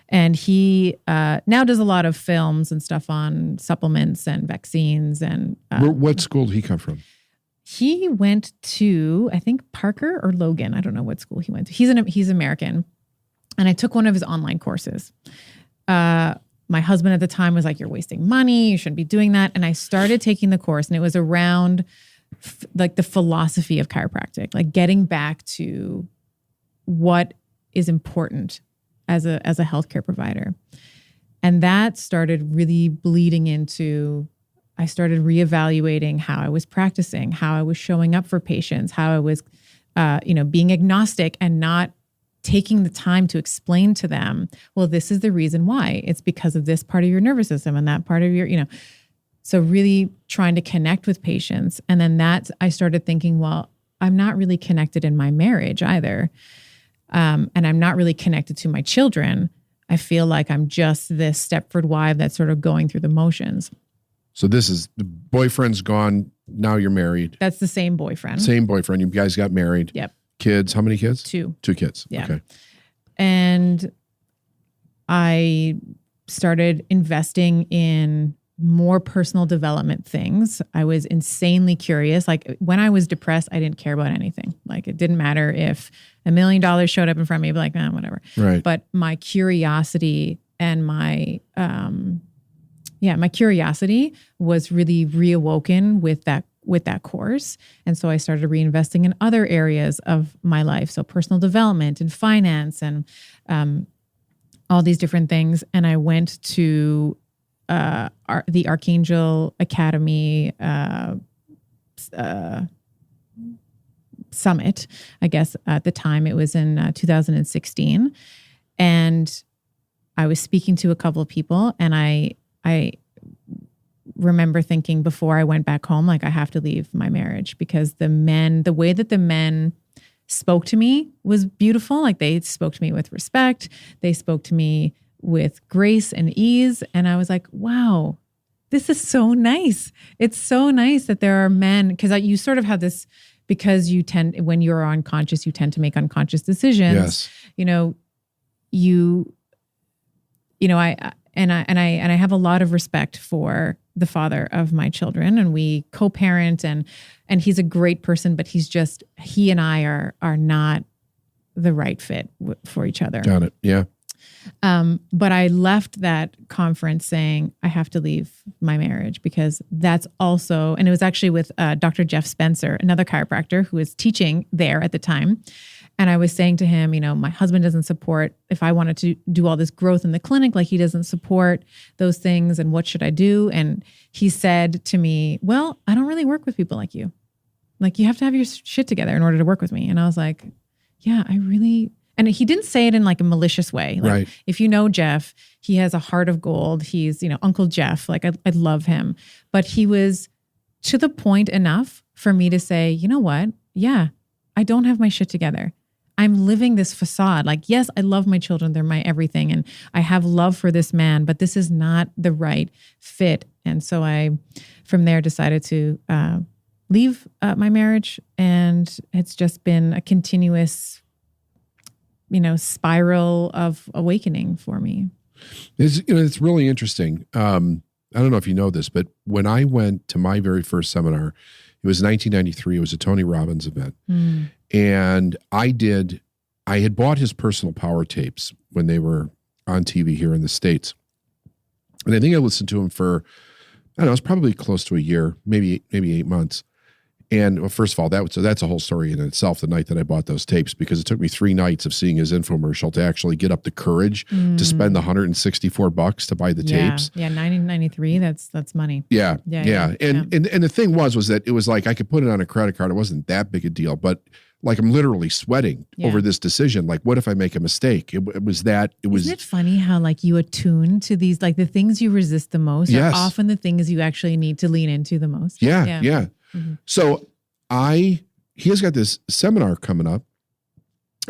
And he now does a lot of films and stuff on supplements and vaccines. And what school did he come from? He went to, I think, Parker or Logan. I don't know what school he went to. He's American. And I took one of his online courses. My husband at the time was like, you're wasting money. You shouldn't be doing that. And I started taking the course, and it was around like the philosophy of chiropractic, like getting back to what is important as a healthcare provider. And that started really bleeding into, I started reevaluating how I was practicing, how I was showing up for patients, how I was, being agnostic and not taking the time to explain to them, well, this is the reason why. It's because of this part of your nervous system and that part of your, so really trying to connect with patients. And then I started thinking, well, I'm not really connected in my marriage either. And I'm not really connected to my children. I feel like I'm just this Stepford wife that's sort of going through the motions. So this is, the boyfriend's gone. Now you're married. That's the same boyfriend. Same boyfriend. You guys got married. Yep. Kids. How many kids? 2. 2 kids. Yeah. Okay. And I started investing in more personal development things. I was insanely curious. Like when I was depressed, I didn't care about anything. Like it didn't matter if $1 million showed up in front of me, I'd be like, whatever. Right. But my curiosity and my curiosity was really reawoken with that course. And so I started reinvesting in other areas of my life. So personal development and finance and all these different things. And I went to the Archangel Academy summit, I guess at the time it was in 2016. And I was speaking to a couple of people, and I remember thinking before I went back home, like I have to leave my marriage, because the way that the men spoke to me was beautiful. Like they spoke to me with respect. They spoke to me with grace and ease. And I was like, wow, this is so nice. It's so nice that there are men, because you sort of have this, because when you're unconscious, you tend to make unconscious decisions. Yes. I have a lot of respect for the father of my children, and we co-parent, and he's a great person, but he and I are not the right fit for each other. Got it. Yeah. But I left that conference saying I have to leave my marriage, because that's also, and it was actually with Dr. Jeff Spencer, another chiropractor who was teaching there at the time. And I was saying to him, my husband doesn't support, if I wanted to do all this growth in the clinic, like he doesn't support those things. And what should I do? And he said to me, well, I don't really work with people like you. Like you have to have your shit together in order to work with me. And I was like, yeah, and he didn't say it in like a malicious way. Like, right. If you know Jeff, he has a heart of gold. He's, Uncle Jeff. Like I love him. But he was to the point enough for me to say, you know what? Yeah, I don't have my shit together. I'm living this facade. Like, yes, I love my children. They're my everything. And I have love for this man, but this is not the right fit. And so I, from there, decided to leave my marriage. And it's just been a continuous spiral of awakening for me. It's really interesting. I don't know if you know this, but when I went to my very first seminar, it was 1993. It was a Tony Robbins event. Mm. And I had bought his personal power tapes when they were on TV here in the States. And I think I listened to him for, I don't know, it was probably close to a year, maybe 8 months. And well, first of all, that's a whole story in itself, the night that I bought those tapes, because it took me 3 nights of seeing his infomercial to actually get up the courage to spend the $164 to buy the tapes. Yeah, 1993, that's money. Yeah. And the thing was that it was like I could put it on a credit card. It wasn't that big a deal, but like I'm literally sweating over this decision. Like, what if I make a mistake? It was. Isn't it funny how like you attune to these, like the things you resist the most are often the things you actually need to lean into the most. Yeah. Mm-hmm. So he has got this seminar coming up,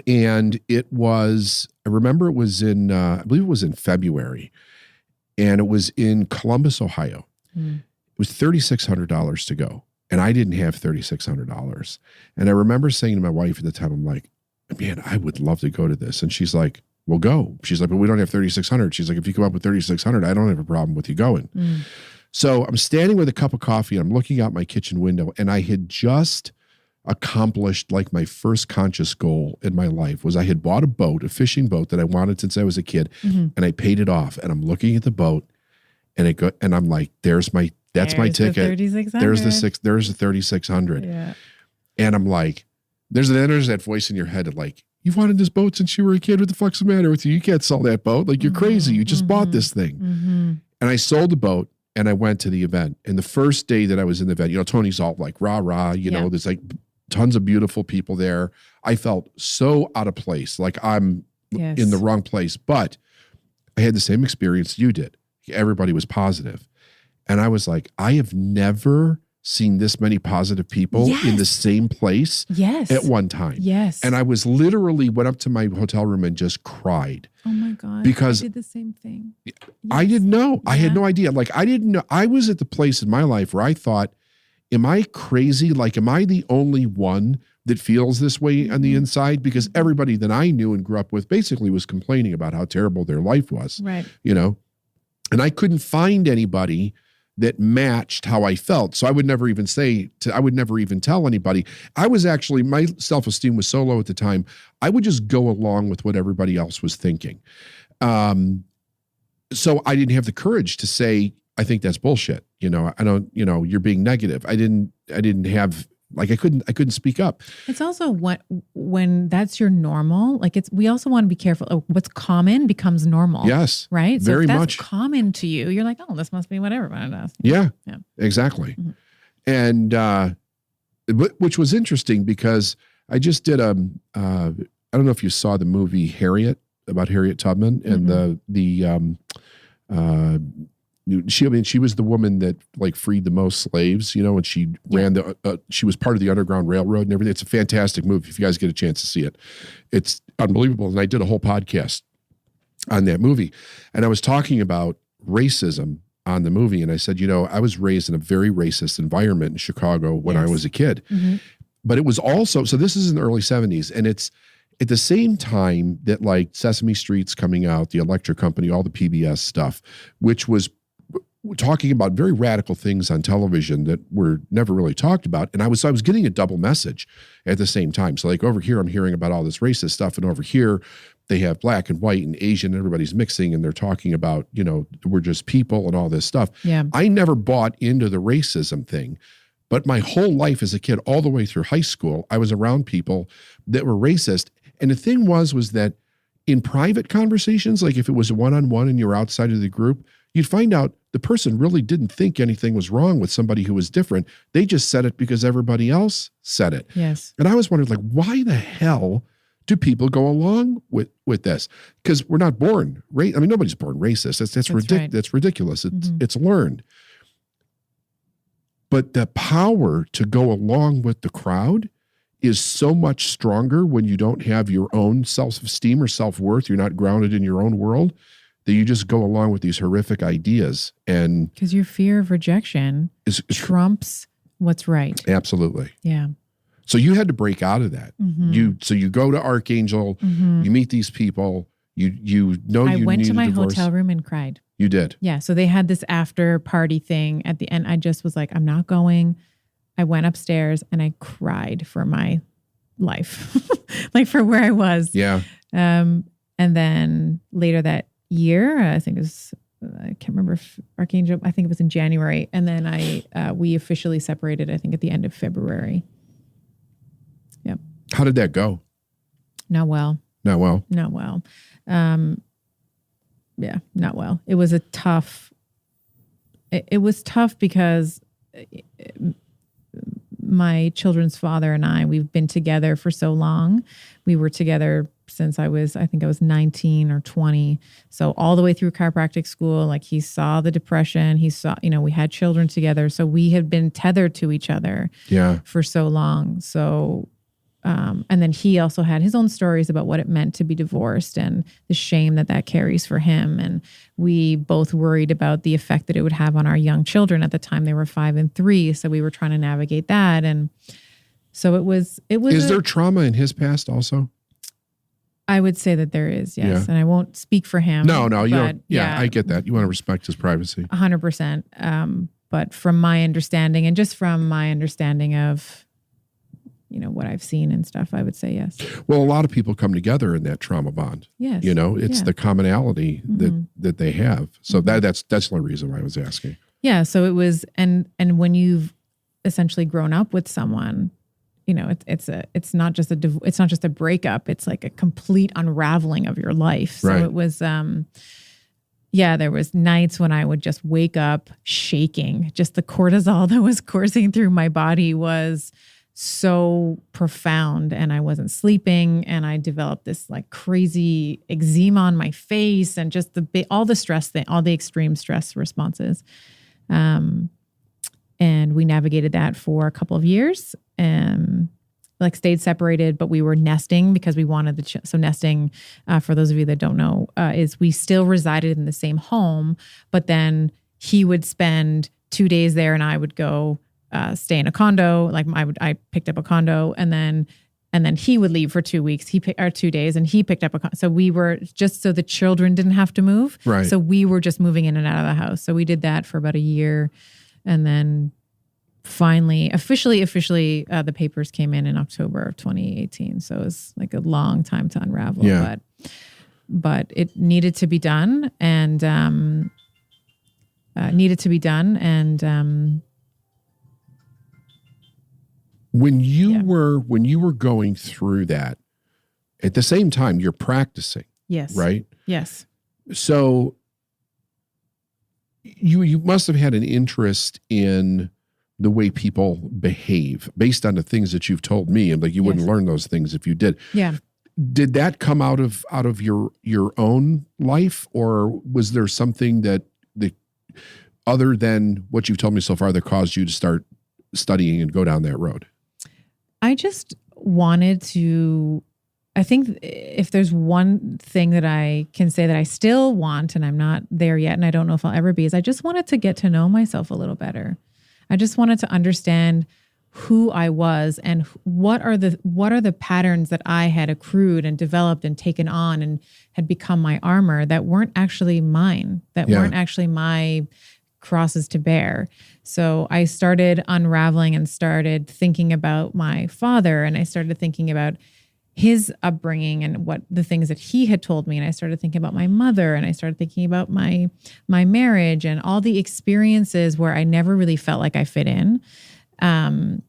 and I remember it was in, I believe it was in February, and it was in Columbus, Ohio. Mm. It was $3,600 to go. And I didn't have $3,600. And I remember saying to my wife at the time, I'm like, man, I would love to go to this. And she's like, well, go. She's like, but we don't have $3,600. She's like, if you come up with $3,600, I don't have a problem with you going. Mm. So I'm standing with a cup of coffee. I'm looking out my kitchen window, and I had just accomplished like my first conscious goal in my life. Was I had bought a fishing boat that I wanted since I was a kid, and I paid it off. And I'm looking at the boat, and I'm like, that's my ticket. There's the 3,600. Yeah. And I'm like, there's that voice in your head of like, you've wanted this boat since you were a kid. What the fuck's the matter with you? You can't sell that boat. Like, you're crazy. You just bought this thing. And I sold the boat and I went to the event. And the first day that I was in the event, Tony's all like, rah, rah, there's like tons of beautiful people there. I felt so out of place. Like I'm in the wrong place, but I had the same experience you did. Everybody was positive. And I was like, I have never seen this many positive people in the same place at one time. And I was literally went up to my hotel room and just cried. Oh my God. Because I did the same thing. I didn't know. I had no idea. Like, I didn't know. I was at the place in my life where I thought, am I crazy? Like, am I the only one that feels this way on the inside? Because everybody that I knew and grew up with basically was complaining about how terrible their life was. Right. And I couldn't find anybody that matched how I felt. So I would never even I would never even tell anybody. I was actually, my self-esteem was so low at the time, I would just go along with what everybody else was thinking. So I didn't have the courage to say, I think that's bullshit. I don't, you're being negative. I didn't have, like, I couldn't speak up. It's also when that's your normal, like we also want to be careful. What's common becomes normal. Yes. Right. So very if that's much common to you, you're like, oh, this must be what everyone does. Yeah, exactly. And, which was interesting because I just did I don't know if you saw the movie Harriet, about Harriet Tubman and she was the woman that like freed the most slaves, and she ran she was part of the Underground Railroad and everything. It's a fantastic movie. If you guys get a chance to see it, it's unbelievable. And I did a whole podcast on that movie. And I was talking about racism on the movie. And I said, I was raised in a very racist environment in Chicago when I was a kid, but it was also, so this is in the early 70s. And it's at the same time that like Sesame Street's coming out, the Electric Company, all the PBS stuff, which was talking about very radical things on television that were never really talked about. And I was getting a double message at the same time. So like over here, I'm hearing about all this racist stuff. And over here, they have black and white and Asian, and everybody's mixing and they're talking about, we're just people and all this stuff. Yeah. I never bought into the racism thing, but my whole life as a kid, all the way through high school, I was around people that were racist. And the thing was that in private conversations, like if it was one-on-one and you're outside of the group, you'd find out the person really didn't think anything was wrong with somebody who was different. They just said it because everybody else said it. Yes. And I was wondering, like, why the hell do people go along with this? Because we're not born nobody's born racist. That's ridiculous. That's ridiculous. It's learned. But the power to go along with the crowd is so much stronger when you don't have your own self-esteem or self-worth. You're not grounded in your own world, that you just go along with these horrific ideas. And because your fear of rejection trumps what's right. Absolutely. Yeah. So you had to break out of that. You go to Archangel, you meet these people, I went to my hotel room and cried. You did? Yeah. So they had this after party thing at the end. I just was like, I'm not going. I went upstairs and I cried for my life, like for where I was. Yeah. And then later that year, I think it was, I can't remember if Archangel, I think it was in January. And then we officially separated, I think at the end of February. Yep. How did that go? Not well. Not well. Not well. Yeah, not well. It was it was tough because my children's father and we've been together for so long. We were together since I think I was 19 or 20. So all the way through chiropractic school, like he saw the depression, he saw, we had children together. So we had been tethered to each other for so long. So, and then he also had his own stories about what it meant to be divorced and the shame that carries for him. And we both worried about the effect that it would have on our young children. At the time, they were 5 and 3. So we were trying to navigate that. And so it was. Is there trauma in his past also? I would say that there is, yes. Yeah. And I won't speak for him. No, you don't. Yeah, I get that. You want to respect his privacy. 100%. But from my understanding and just from my understanding of, what I've seen and stuff, I would say yes. Well, a lot of people come together in that trauma bond. Yes. It's the commonality that they have. So that's the only reason why I was asking. Yeah. So it was, and when you've essentially grown up with someone, it's not just a breakup. It's like a complete unraveling of your life. So Right. it was, there was nights when I would just wake up shaking. Just the cortisol that was coursing through my body was so profound, and I wasn't sleeping, and I developed this like crazy eczema on my face, and just all the stress thing, all the extreme stress responses. And we navigated that for a couple of years, and like stayed separated, but we were nesting because we wanted so nesting, for those of you that don't know, is we still resided in the same home, but then he would spend 2 days there and I would go stay in a condo. Like I picked up a condo, and then he would leave for 2 weeks. 2 days, and he picked up a condo. So we were just so the children didn't have to move. Right. So we were just moving in and out of the house. So we did that for about a year, and then finally, officially, the papers came in October of 2018. So it was like a long time to unravel. Yeah. But it needed to be done, and When you were going through that, at the same time, you're practicing. Yes. Right? Yes. So you must have had an interest in the way people behave based on the things that you've told me. And like, you wouldn't learn those things if you did. Yeah. Did that come out of your own life, or was there something that other than what you've told me so far that caused you to start studying and go down that road? I just wanted to, I think if there's one thing that I can say that I still want, and I'm not there yet, and I don't know if I'll ever be, is I just wanted to get to know myself a little better. I just wanted to understand who I was and what are the patterns that I had accrued and developed and taken on and had become my armor that weren't actually mine, that weren't actually my crosses to bear. So I started unraveling and started thinking about my father, and I started thinking about his upbringing and what the things that he had told me. And I started thinking about my mother, and I started thinking about my marriage and all the experiences where I never really felt like I fit in. And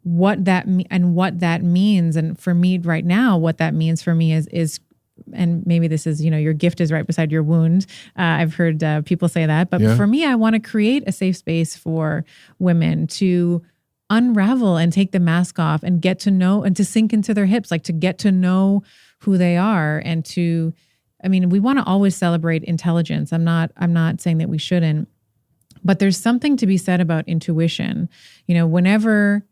what that means. And for me right now, what that means for me is, and maybe this is, your gift is right beside your wound. I've heard people say that, but for me, I want to create a safe space for women to unravel and take the mask off and get to know and to sink into their hips, like to get to know who they are. And we want to always celebrate intelligence. I'm not saying that we shouldn't, but there's something to be said about intuition. Whenever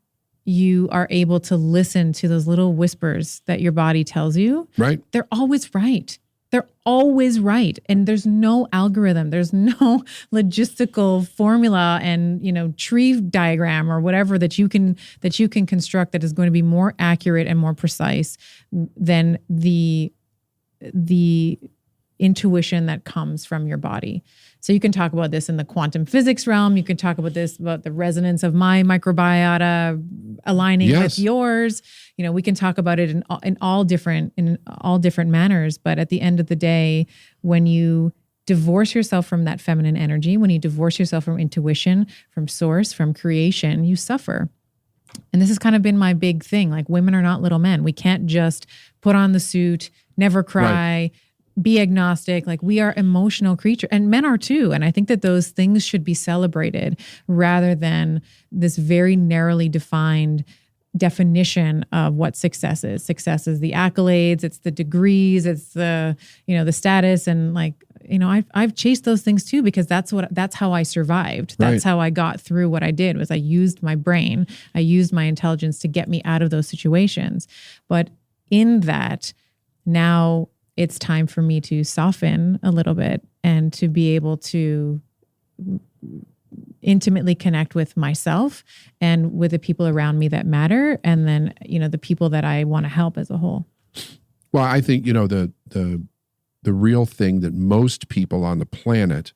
you are able to listen to those little whispers that your body tells you, right? They're always right. They're always right. And there's no algorithm. There's no logistical formula and, tree diagram or whatever that you can construct that is going to be more accurate and more precise than the intuition that comes from your body. So you can talk about this in the quantum physics realm. You can talk about the resonance of my microbiota aligning with yours. We can talk about it in all different manners. But at the end of the day, when you divorce yourself from that feminine energy, when you divorce yourself from intuition, from source, from creation, you suffer. And this has kind of been my big thing. Like, women are not little men. We can't just put on the suit, never cry, be agnostic. Like, we are emotional creatures, and men are too. And I think that those things should be celebrated rather than this very narrowly defined definition of what success is. Success is the accolades, it's the degrees, it's the, the status. And I've chased those things too, because that's how I survived. That's how I got through what I did, was I used my brain. I used my intelligence to get me out of those situations. But in that, now it's time for me to soften a little bit and to be able to intimately connect with myself and with the people around me that matter. And then, the people that I want to help as a whole. Well, I think, the real thing that most people on the planet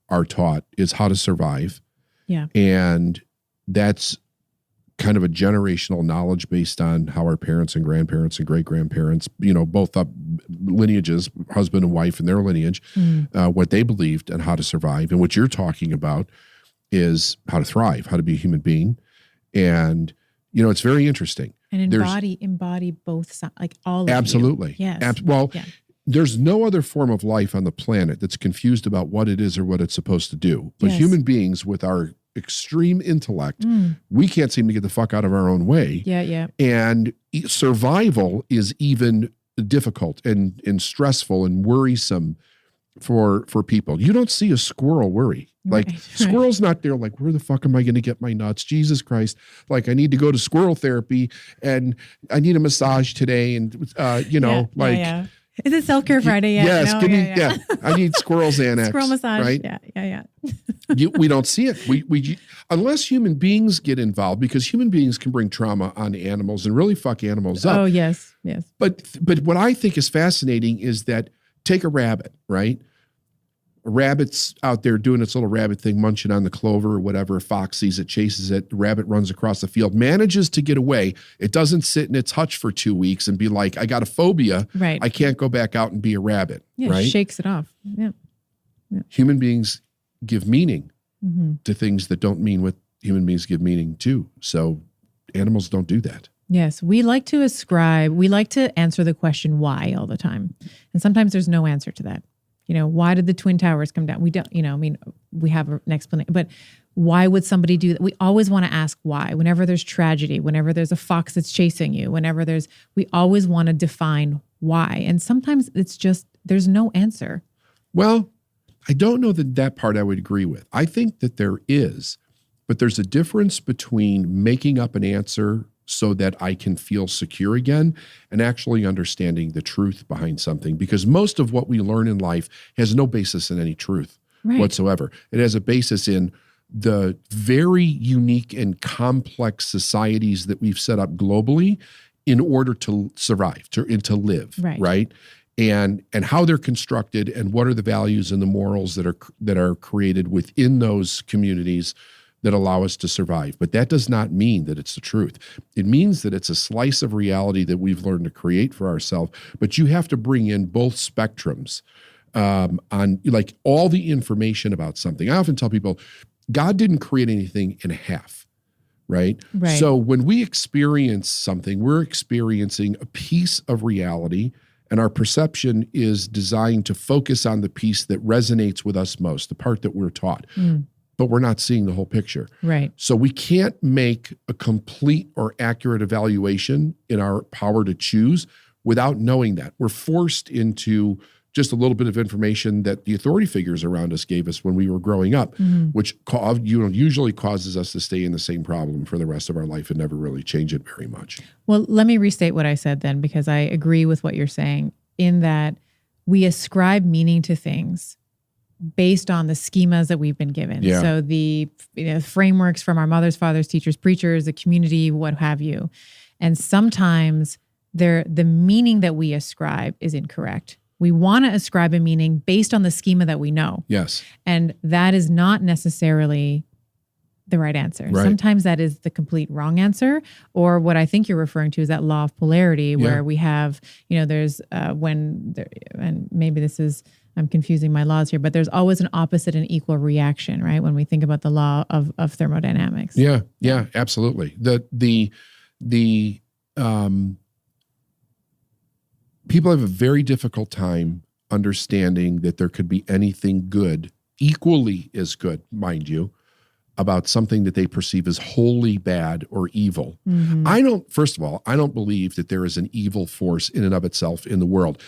are taught is how to survive. Yeah. And that's kind of a generational knowledge based on how our parents and grandparents and great-grandparents, both up lineages, husband and wife and their lineage, what they believed and how to survive. And what you're talking about is how to thrive, how to be a human being. And, it's very interesting. And embody both sides, like all of absolutely. You. Yes. There's no other form of life on the planet that's confused about what it is or what it's supposed to do. But human beings with our extreme intellect, we can't seem to get the fuck out of our own way. Yeah. And survival is even difficult and stressful and worrisome for people. You don't see a squirrel worry. Like squirrel's not there like, where the fuck am I going to get my nuts? Jesus Christ. Like I need to go to squirrel therapy and I need a massage today. And, Is it Self-Care Friday yet? Yes. I need squirrel Xanax. Squirrel massage. Right? Yeah. We don't see it. We unless human beings get involved, because human beings can bring trauma on animals and really fuck animals up. Oh, yes. But what I think is fascinating is that take a rabbit, right? A rabbit's out there doing its little rabbit thing, munching on the clover or whatever. A fox sees it, chases it. The rabbit runs across the field, manages to get away. It doesn't sit in its hutch for 2 weeks and be like, I got a phobia. Right. I can't go back out and be a rabbit. Yeah, right? Shakes it off. Yeah. Human beings give meaning to things that don't mean what human beings give meaning to. So animals don't do that. Yes, we like to answer the question why all the time. And sometimes there's no answer to that. Why did the Twin Towers come down? We don't, we have an explanation, but why would somebody do that? We always want to ask why. Whenever there's tragedy, whenever there's a fox that's chasing you, we always want to define why. And sometimes it's just, there's no answer. Well, I don't know that part I would agree with. I think that there is, but there's a difference between making up an answer so that I can feel secure again and actually understanding the truth behind something. Because most of what we learn in life has no basis in any truth whatsoever. It has a basis in the very unique and complex societies that we've set up globally in order to survive, to live, right? And how they're constructed and what are the values and the morals that are created within those communities that allow us to survive. But that does not mean that it's the truth. It means that it's a slice of reality that we've learned to create for ourselves. But you have to bring in both spectrums on like all the information about something. I often tell people, God didn't create anything in a half, right? So when we experience something, we're experiencing a piece of reality, and our perception is designed to focus on the piece that resonates with us most, the part that we're taught. But we're not seeing the whole picture. Right. So we can't make a complete or accurate evaluation in our power to choose without knowing that. We're forced into just a little bit of information that the authority figures around us gave us when we were growing up, which usually causes us to stay in the same problem for the rest of our life and never really change it very much. Well, let me restate what I said then, because I agree with what you're saying in that we ascribe meaning to things based on the schemas that we've been given. Yeah. So the frameworks from our mothers, fathers, teachers, preachers, the community, what have you. And sometimes the meaning that we ascribe is incorrect. We want to ascribe a meaning based on the schema that we know. Yes. And that is not necessarily the right answer. Right. Sometimes that is the complete wrong answer, or what I think you're referring to is that law of polarity where we have, there's and maybe this is, I'm confusing my laws here, but there's always an opposite and equal reaction, right? When we think about the law of thermodynamics. Yeah, absolutely. The people have a very difficult time understanding that there could be anything good, equally as good, mind you, about something that they perceive as wholly bad or evil. First of all, I don't believe that there is an evil force in and of itself in the world.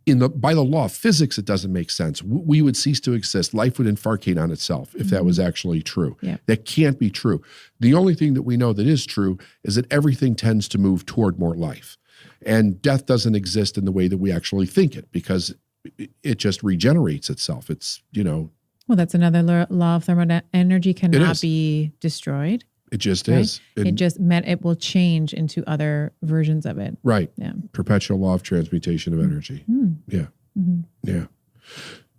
By the law of physics, it doesn't make sense. We would cease to exist. Life would infarcate on itself if that was actually true. Yeah. That can't be true. The only thing that we know that is true is that everything tends to move toward more life. And death doesn't exist in the way that we actually think it, because it just regenerates itself. It's, Well, that's another law of thermodynamics. Energy cannot be destroyed. It just is. It will change into other versions of it. Right. Yeah. Perpetual law of transmutation of energy. Yeah. Yeah.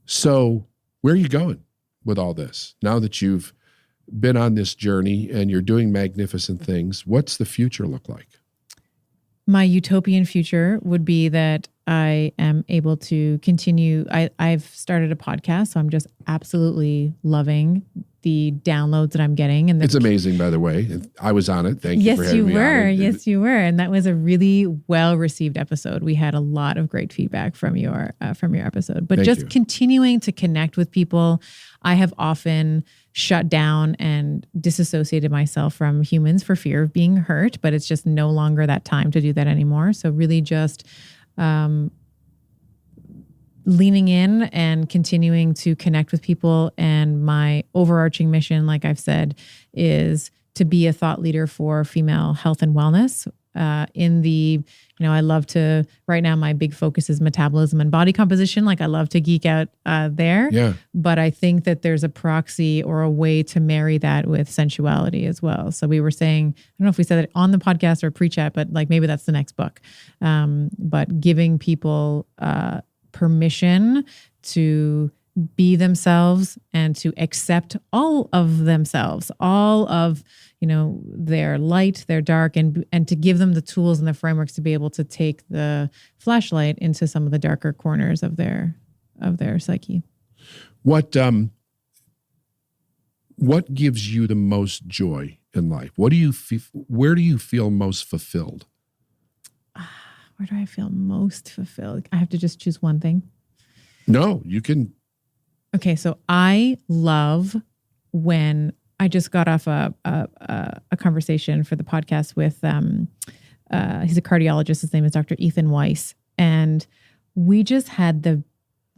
So where are you going with all this? Now that you've been on this journey and you're doing magnificent things, what's the future look like? My utopian future would be that I am able to continue. I've started a podcast, so I'm just absolutely loving the downloads that I'm getting. And it's amazing, by the way. I was on it. Thank you for having me on it. Yes, you were. And that was a really well-received episode. We had a lot of great feedback from your episode. But Thank you. Continuing to connect with people, I have often shut down and disassociated myself from humans for fear of being hurt, but it's just no longer that time to do that anymore. So really just leaning in and continuing to connect with people. And my overarching mission, like I've said, is to be a thought leader for female health and wellness. I love to, right now, my big focus is metabolism and body composition. Like I love to geek out there. Yeah. But I think that there's a proxy or a way to marry that with sensuality as well. So we were saying, I don't know if we said it on the podcast or pre-chat, but like maybe that's the next book. But giving people permission to be themselves and to accept all of themselves, all of, their light, their dark, and to give them the tools and the frameworks to be able to take the flashlight into some of the darker corners of their psyche. What gives you the most joy in life? Where do you feel most fulfilled? Where do I feel most fulfilled? I have to just choose one thing. No, you can. Okay, so I love when I just got off a conversation for the podcast with he's a cardiologist. His name is Dr. Ethan Weiss, and we just had the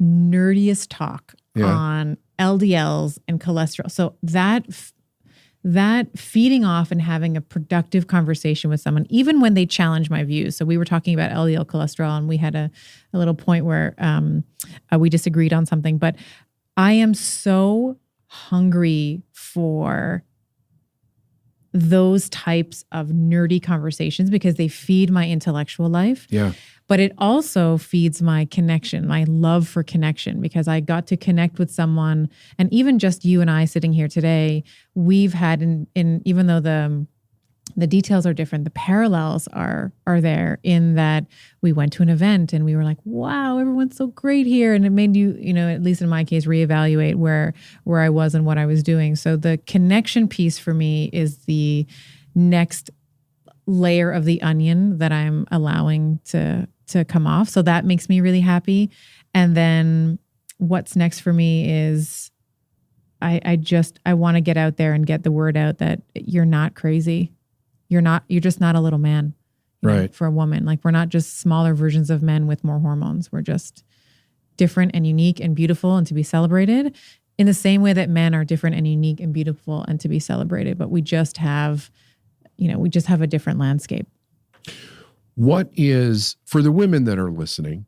nerdiest talk on LDLs and cholesterol. So that feeding off and having a productive conversation with someone, even when they challenge my views. So we were talking about LDL cholesterol, and we had a little point where we disagreed on something. But I am so hungry for those types of nerdy conversations because they feed my intellectual life. Yeah. But it also feeds my connection, my love for connection, because I got to connect with someone. And even just you and I sitting here today, we've had in even though the details are different, the parallels are there in that we went to an event and we were like, wow, everyone's so great here. And it made you, at least in my case, reevaluate where I was and what I was doing. So the connection piece for me is the next layer of the onion that I'm allowing to come off. So that makes me really happy. And then what's next for me is I want to get out there and get the word out that you're not crazy. You're just not a little man, right? For a woman. Like we're not just smaller versions of men with more hormones. We're just different and unique and beautiful and to be celebrated in the same way that men are different and unique and beautiful and to be celebrated. But we just have a different landscape. What is, for the women that are listening,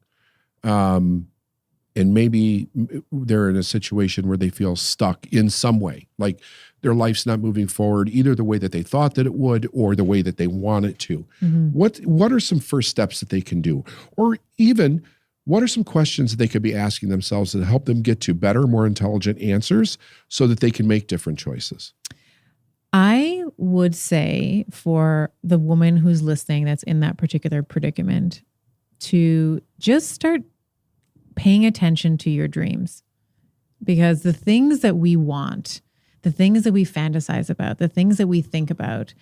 and maybe they're in a situation where they feel stuck in some way, like their life's not moving forward, either the way that they thought that it would or the way that they want it to. Mm-hmm. What are some first steps that they can do? Or even what are some questions that they could be asking themselves that help them get to better, more intelligent answers so that they can make different choices? I would say for the woman who's listening that's in that particular predicament to just start paying attention to your dreams, because the things that we want, the things that we fantasize about, the things that we think about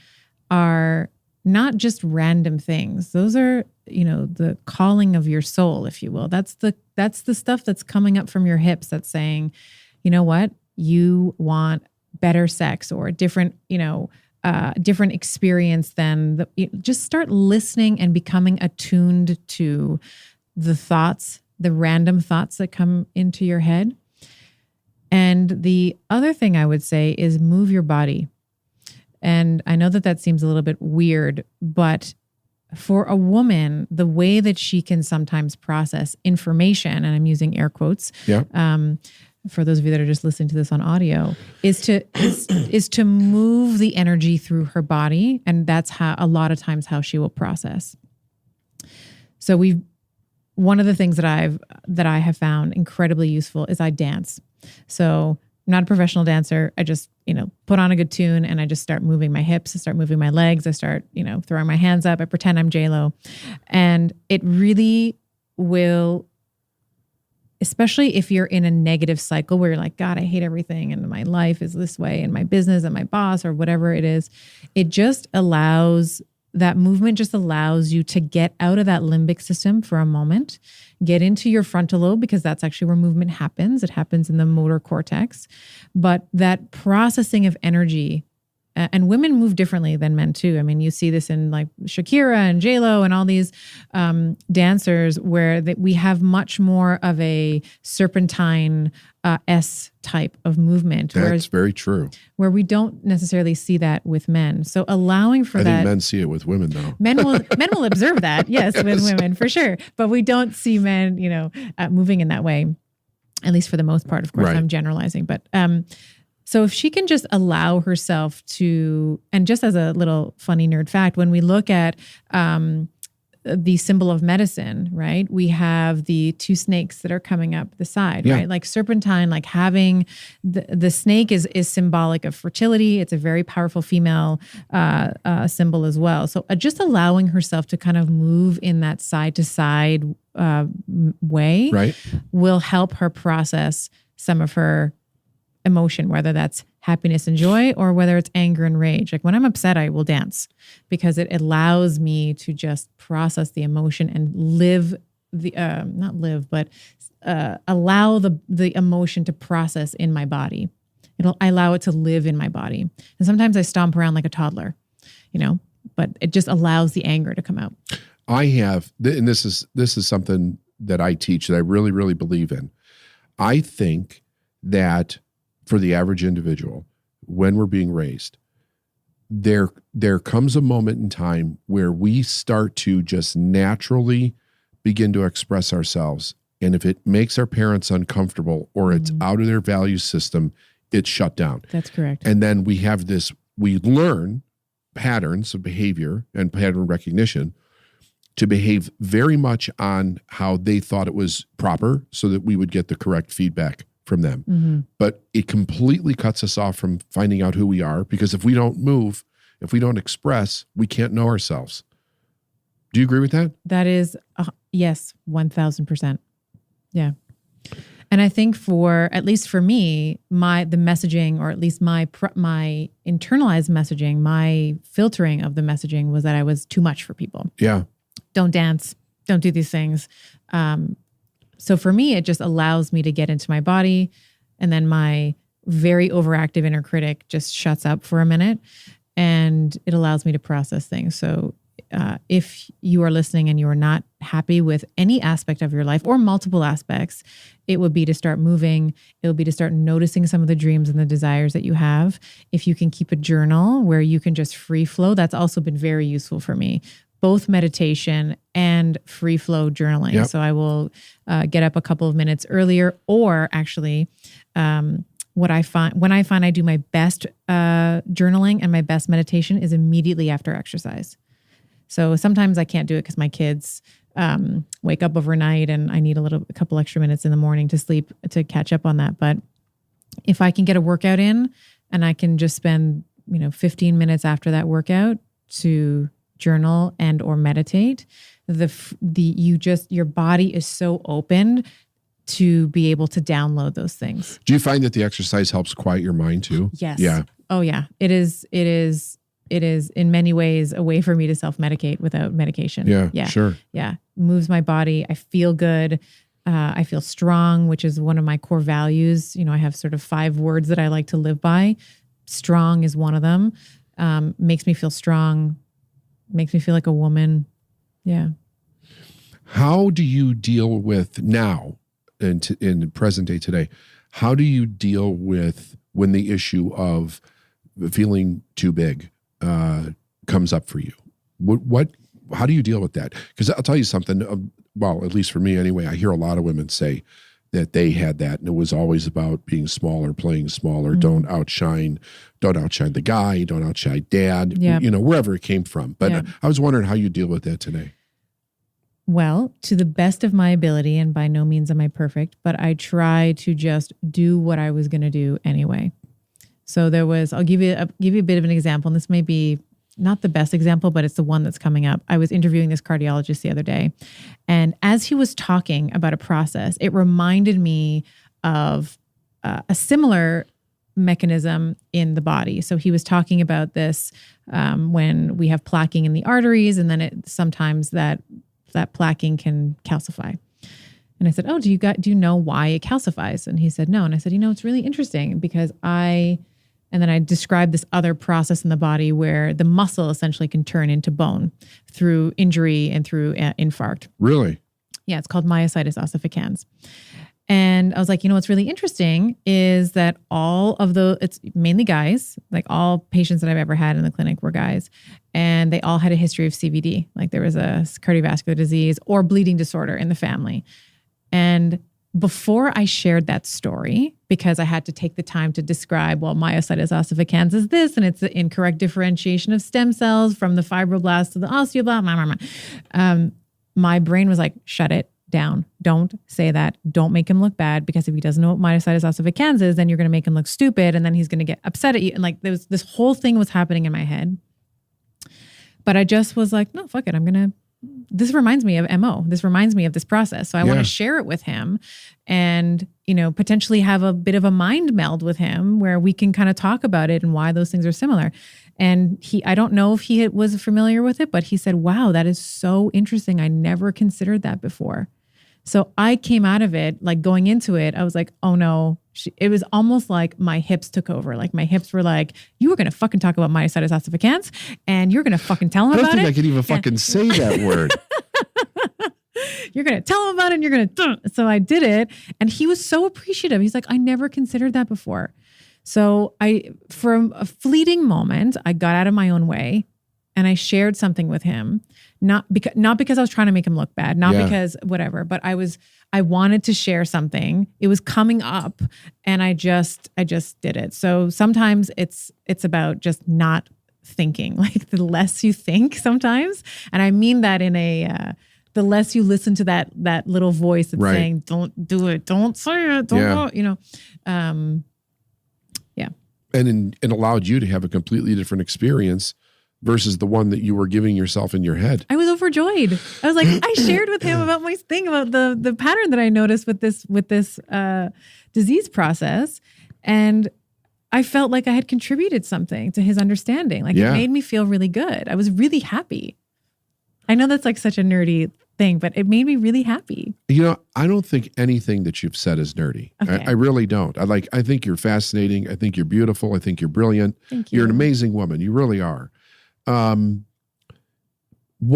are not just random things. Those are, the calling of your soul, if you will. That's the stuff that's coming up from your hips that's saying, you know what, you want better sex or a different, different experience than just start listening and becoming attuned to the thoughts, the random thoughts that come into your head. And the other thing I would say is move your body. And I know that seems a little bit weird, but for a woman, the way that she can sometimes process information, and I'm using air quotes, for those of you that are just listening to this on audio, is to move the energy through her body. And that's how a lot of times how she will process. So one of the things that I have found incredibly useful is I dance. So I'm not a professional dancer. I just, put on a good tune and I just start moving my hips. I start moving my legs. I start, throwing my hands up. I pretend I'm J-Lo. And it really will especially if you're in a negative cycle where you're like, God, I hate everything. And my life is this way and my business and my boss or whatever it is. It just allows, that movement just allows you to get out of that limbic system for a moment, get into your frontal lobe, because that's actually where movement happens. It happens in the motor cortex. But that processing of energy, and women move differently than men too. I mean, you see this in like Shakira and J-Lo and all these dancers where we have much more of a serpentine S type of movement. That's very true. Where we don't necessarily see that with men. So allowing for I that. think men see it with women though. Men will observe that, yes, with women for sure. But we don't see men, moving in that way, at least for the most part. Of course, Right. I'm generalizing, but so if she can just allow herself to, and just as a little funny nerd fact, when we look at the symbol of medicine, right? We have the two snakes that are coming up the side, Yeah. right? Like serpentine, like having the snake is symbolic of fertility. It's a very powerful female symbol as well. So just allowing herself to kind of move in that side to side way, Right. will help her process some of her emotion, whether that's happiness and joy or whether it's anger and rage. Like when I'm upset, I will dance because it allows me to just process the emotion and live the, not live, but allow the emotion to process in my body. I allow it to live in my body. And sometimes I stomp around like a toddler, but it just allows the anger to come out. I have, and this is something that I teach that I really, really believe in. I think that for the average individual, when we're being raised, there comes a moment in time where we start to just naturally begin to express ourselves. And if it makes our parents uncomfortable or it's out of their value system, it's shut down. That's correct. And then we learn patterns of behavior and pattern recognition to behave very much on how they thought it was proper so that we would get the correct feedback from them. Mm-hmm. But it completely cuts us off from finding out who we are, because if we don't move, if we don't express, we can't know ourselves. Do you agree with that? That is, yes, 1000%. Yeah. And I think at least for me, the messaging, or at least my internalized messaging, my filtering of the messaging was that I was too much for people. Yeah. Don't dance. Don't do these things. So for me, it just allows me to get into my body, and then my very overactive inner critic just shuts up for a minute, and it allows me to process things. So if you are listening and you are not happy with any aspect of your life or multiple aspects, it would be to start moving. It would be to start noticing some of the dreams and the desires that you have. If you can keep a journal where you can just free flow, that's also been very useful for me. Both meditation and free flow journaling. Yep. So I will get up a couple of minutes earlier, or actually when I find I do my best journaling and my best meditation is immediately after exercise. So sometimes I can't do it because my kids wake up overnight and I need a couple extra minutes in the morning to sleep to catch up on that. But if I can get a workout in and I can just spend 15 minutes after that workout to journal and or meditate, your body is so open to be able to download those things. Do you find that the exercise helps quiet your mind too? Yes. Yeah. Oh yeah. It is in many ways a way for me to self-medicate without medication. Yeah. Sure. Yeah. Moves my body. I feel good. I feel strong, which is one of my core values. I have sort of 5 words that I like to live by. Strong is one of them. Makes me feel strong. Makes me feel like a woman. Yeah. How do you deal with now, in present day today, how do you deal with when the issue of feeling too big comes up for you? How do you deal with that? Because I'll tell you something, well, at least for me anyway, I hear a lot of women say that they had that, and it was always about being smaller, playing smaller, Mm-hmm. don't outshine the guy, don't outshine dad, Yeah. Wherever it came from. But Yeah. I was wondering how you deal with that today. Well, to the best of my ability, and by no means am I perfect, but I try to just do what I was going to do anyway. So I'll give you a bit of an example, and this may be not the best example, but it's the one that's coming up. I was interviewing this cardiologist the other day, and as he was talking about a process, it reminded me of a similar mechanism in the body. So he was talking about this when we have plaquing in the arteries, and then sometimes that plaquing can calcify. And I said, "Oh, do you know why it calcifies?" And he said, "No." And I said, "It's really interesting because and then I described this other process in the body where the muscle essentially can turn into bone through injury and through infarct." Really? Yeah, it's called myositis ossificans. And I was like, what's really interesting is that it's mainly guys, like all patients that I've ever had in the clinic were guys, and they all had a history of CVD, like there was a cardiovascular disease or bleeding disorder in the family. And before I shared that story, because I had to take the time to describe, well, myositis ossificans is this, and it's the incorrect differentiation of stem cells from the fibroblast to the osteoblast, my brain was like, shut it down. Don't say that. Don't make him look bad, because if he doesn't know what myositis ossificans is, then you're going to make him look stupid, and then he's going to get upset at you. And like this whole thing was happening in my head. But I just was like, no, fuck it. This reminds me of MO. This reminds me of this process. So I want to share it with him and, potentially have a bit of a mind meld with him where we can kind of talk about it and why those things are similar. And I don't know if he was familiar with it, but he said, wow, that is so interesting. I never considered that before. So I came out of it, like going into it, I was like, oh no. It was almost like my hips took over. Like my hips were like, you were going to fucking talk about myositis ossificans and you're going to fucking tell him about it. I don't think I could even fucking say that word. You're going to tell him about it and you're going to. So I did it. And he was so appreciative. He's like, I never considered that before. So for a fleeting moment, I got out of my own way and I shared something with him. Not because I was trying to make him look bad, not because whatever, but I wanted to share something. It was coming up and I just did it. So sometimes it's about just not thinking, like the less you think sometimes. And I mean that in the less you listen to that little voice that's saying, don't do it, don't say it, don't, yeah. And it allowed you to have a completely different experience versus the one that you were giving yourself in your head. I was overjoyed. I was like, I shared with him about my thing, about the pattern that I noticed with this disease process. And I felt like I had contributed something to his understanding. Like it made me feel really good. I was really happy. I know that's like such a nerdy thing, but it made me really happy. I don't think anything that you've said is nerdy. Okay. I really don't. I think you're fascinating. I think you're beautiful. I think you're brilliant. Thank you. You're an amazing woman. You really are. What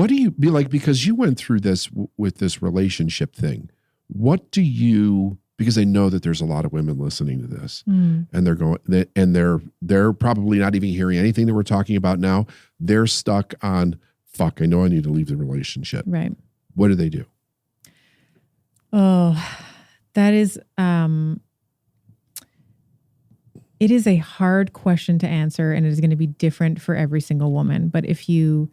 do you be like? Because you went through this with this relationship thing. What do you, because I know that there's a lot of women listening to this and they're going, and they're probably not even hearing anything that we're talking about now. They're stuck on, fuck, I know I need to leave the relationship. Right. What do they do? Oh, that is, it is a hard question to answer, and it is going to be different for every single woman. But if you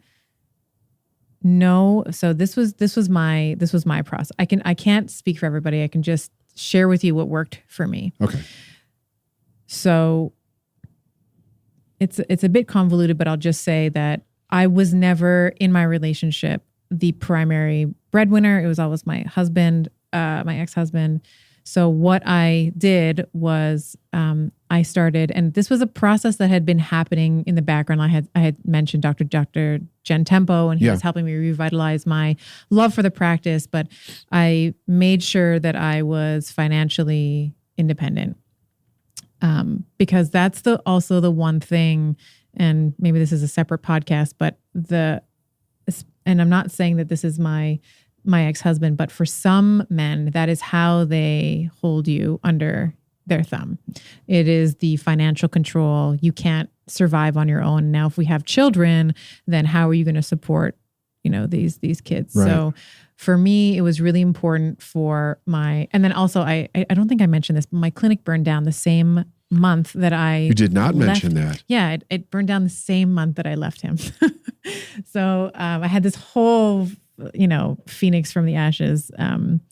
know, so this was my process. I can't speak for everybody. I can just share with you what worked for me. Okay. So it's a bit convoluted, but I'll just say that I was never in my relationship the primary breadwinner. It was always my husband, my ex-husband. So what I did was I started, and this was a process that had been happening in the background. I had mentioned Dr. Jen Tempo, and he was helping me revitalize my love for the practice. But I made sure that I was financially independent because that's also the one thing. And maybe this is a separate podcast, but and I'm not saying that this is my ex-husband, but for some men, that is how they hold you under their thumb. It is the financial control. You can't survive on your own. Now, if we have children, then how are you going to support, these kids? Right. So for me, it was really important and then also I don't think I mentioned this, but my clinic burned down the same month that You did not mention that. Yeah, it burned down the same month that I left him. So I had this whole Phoenix from the ashes.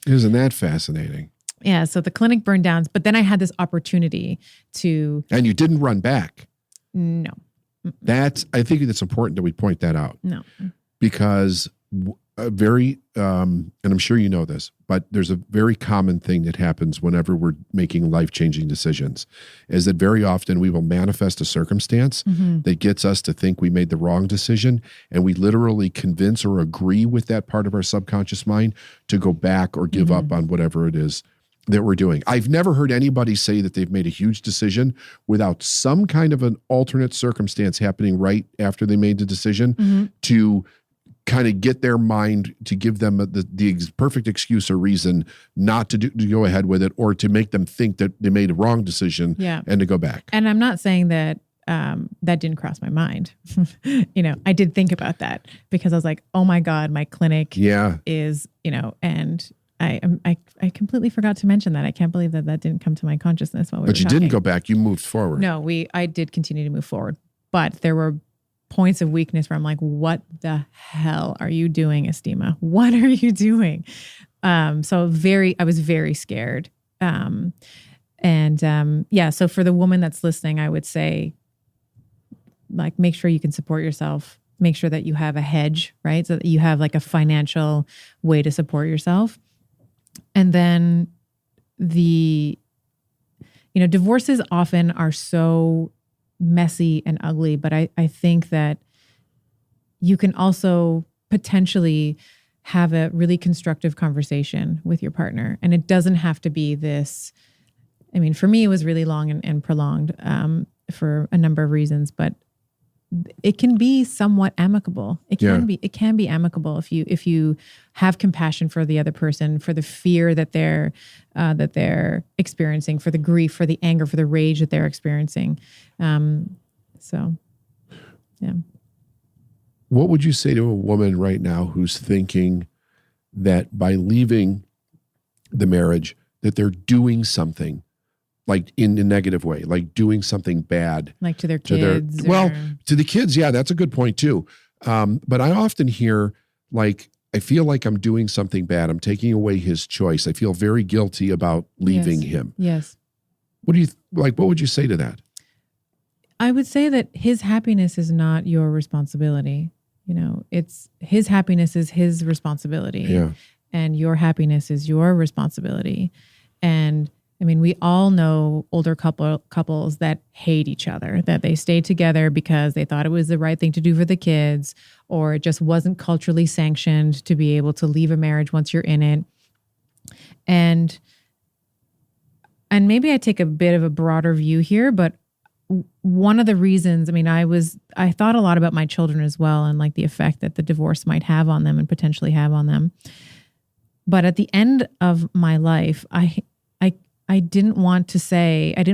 Isn't that fascinating? Yeah. So the clinic burned down, but then I had this opportunity to. And you didn't run back. No. I think it's important that we point that out. No. Because and I'm sure you know this, but there's a very common thing that happens whenever we're making life-changing decisions, is that very often we will manifest a circumstance that gets us to think we made the wrong decision, and we literally convince or agree with that part of our subconscious mind to go back or give up on whatever it is that we're doing. I've never heard anybody say that they've made a huge decision without some kind of an alternate circumstance happening right after they made the decision to kind of get their mind to give them the perfect excuse or reason not to go ahead with it, or to make them think that they made a wrong decision and to go back. And I'm not saying that that didn't cross my mind. I did think about that, because I was like, oh my God, my clinic is, and I completely forgot to mention that. I can't believe that didn't come to my consciousness while we were talking. But you didn't go back. You moved forward. No, I did continue to move forward, but there were points of weakness where I'm like, what the hell are you doing, Estima? What are you doing? I was very scared. So for the woman that's listening, I would say, like, make sure you can support yourself. Make sure that you have a hedge, right? So that you have like a financial way to support yourself. And then divorces often are so messy and ugly, but I think that you can also potentially have a really constructive conversation with your partner. And it doesn't have to be this, for me, it was really long and prolonged for a number of reasons, but it can be somewhat amicable. It can be amicable if you have compassion for the other person, for the fear that they're experiencing, for the grief, for the anger, for the rage that they're experiencing. What would you say to a woman right now who's thinking that by leaving the marriage that they're doing something, like in a negative way, like doing something bad, like to their kids? To the kids. Yeah, that's a good point too. But I often hear, like, I feel like I'm doing something bad. I'm taking away his choice. I feel very guilty about leaving him. Yes. What would you say to that? I would say that his happiness is not your responsibility. It's his happiness is his responsibility. Yeah. And your happiness is your responsibility. And we all know older couples that hate each other, that they stayed together because they thought it was the right thing to do for the kids, or it just wasn't culturally sanctioned to be able to leave a marriage once you're in it. And maybe I take a bit of a broader view here, but one of the reasons, I thought a lot about my children as well, and like the effect that the divorce might have on them and potentially have on them. But at the end of my life, I didn't want to say, you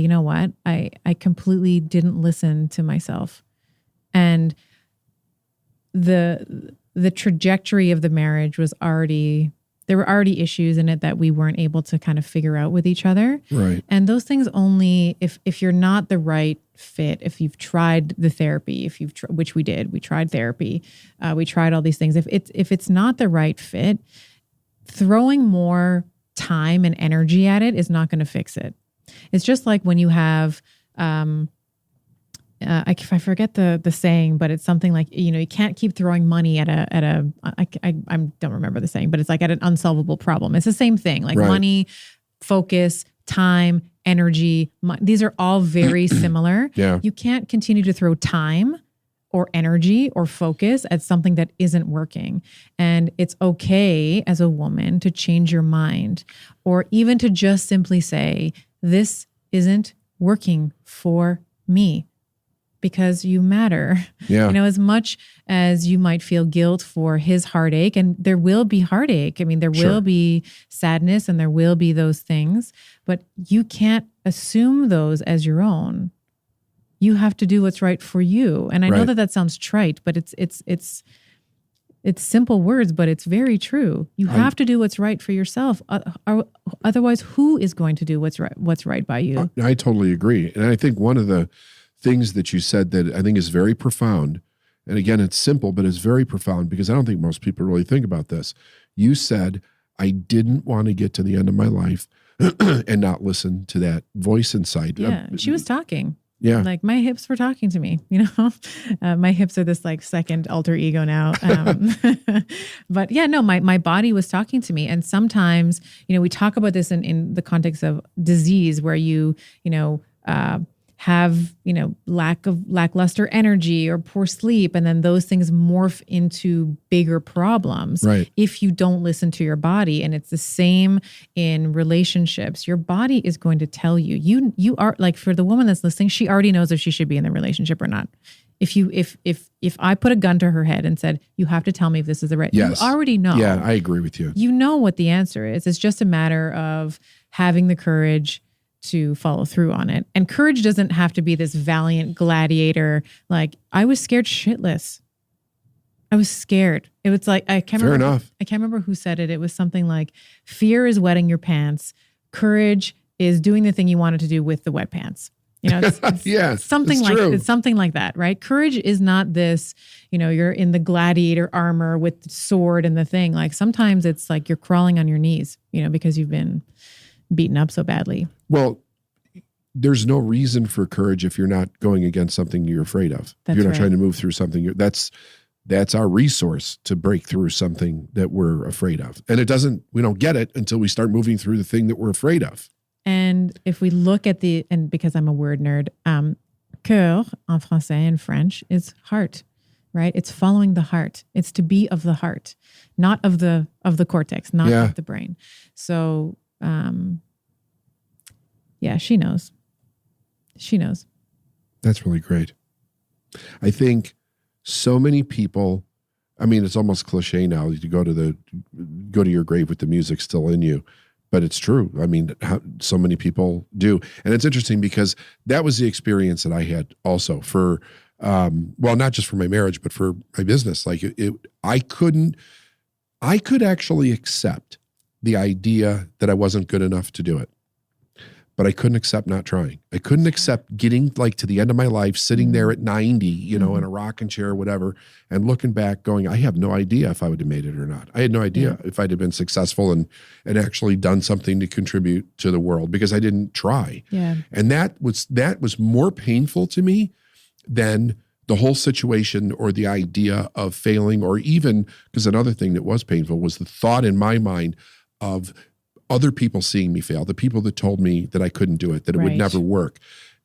know what? I completely didn't listen to myself. And the trajectory of the marriage was there were already issues in it that we weren't able to kind of figure out with each other. Right. And those things only, if you're not the right fit, if you've tried the therapy, which we did, we tried therapy, we tried all these things. If it's not the right fit, throwing more time and energy at it is not going to fix it. It's just like when you have, I forget the saying, but it's something like, you can't keep throwing money at I don't remember the saying, but it's like at an unsolvable problem. It's the same thing, like money, focus, time, energy. These are all very similar. Yeah. You can't continue to throw time or energy or focus at something that isn't working. And it's okay as a woman to change your mind, or even to just simply say, this isn't working for me, because you matter. Yeah. As much as you might feel guilt for his heartache, and there will be heartache. There will be sadness and there will be those things, but you can't assume those as your own. You have to do what's right for you. And I know that sounds trite, but it's simple words, but it's very true. You have to do what's right for yourself. Otherwise, who is going to do what's right by you? I totally agree. And I think one of the things that you said that I think is very profound, and again, it's simple, but it's very profound, because I don't think most people really think about this. You said, I didn't want to get to the end of my life and not listen to that voice inside. Yeah, she was talking. Yeah. Like my hips were talking to me, my hips are this like second alter ego now. But yeah, no, my body was talking to me. And sometimes, we talk about this in the context of disease where have, lackluster energy or poor sleep. And then those things morph into bigger problems Right. if you don't listen to your body. And it's the same in relationships. Your body is going to tell you, you are like, for the woman that's listening, she already knows if she should be in the relationship or not. If I put a gun to her head and said, you have to tell me if this is the right, Yes. you already know. Yeah, I agree with you. You know what the answer is. It's just a matter of having the courage to follow through on it. And courage doesn't have to be this valiant gladiator. Like I was scared shitless. I was scared. It was like, I can't remember who said it. It was something like fear is wetting your pants. Courage is doing the thing you wanted to do with the wet pants. It's Yes, something it's something like that, right? Courage is not this, you're in the gladiator armor with the sword and the thing. Like sometimes it's like you're crawling on your knees, because you've been beaten up so badly. Well, there's no reason for courage if you're not going against something you're afraid of. That's you're not right. trying to move through something. That's our resource to break through something that we're afraid of. And we don't get it until we start moving through the thing that we're afraid of. And if we look at and because I'm a word nerd, cœur en français and French is heart, right? It's following the heart. It's to be of the heart, not of the cortex, not of the brain. So, she knows. She knows. That's really great. I think so many people, it's almost cliche now to go to your grave with the music still in you, but it's true. So many people do. And it's interesting because that was the experience that I had also for, not just for my marriage, but for my business. Like I could actually accept the idea that I wasn't good enough to do it. But I couldn't accept not trying. I couldn't accept getting like to the end of my life, sitting there at 90, in a rocking chair or whatever, and looking back going, I have no idea if I would have made it or not. I had no idea if I'd have been successful and actually done something to contribute to the world because I didn't try. Yeah. And that was more painful to me than the whole situation or the idea of failing, or even, because another thing that was painful was the thought in my mind of other people seeing me fail, the people that told me that I couldn't do it, that it would never work.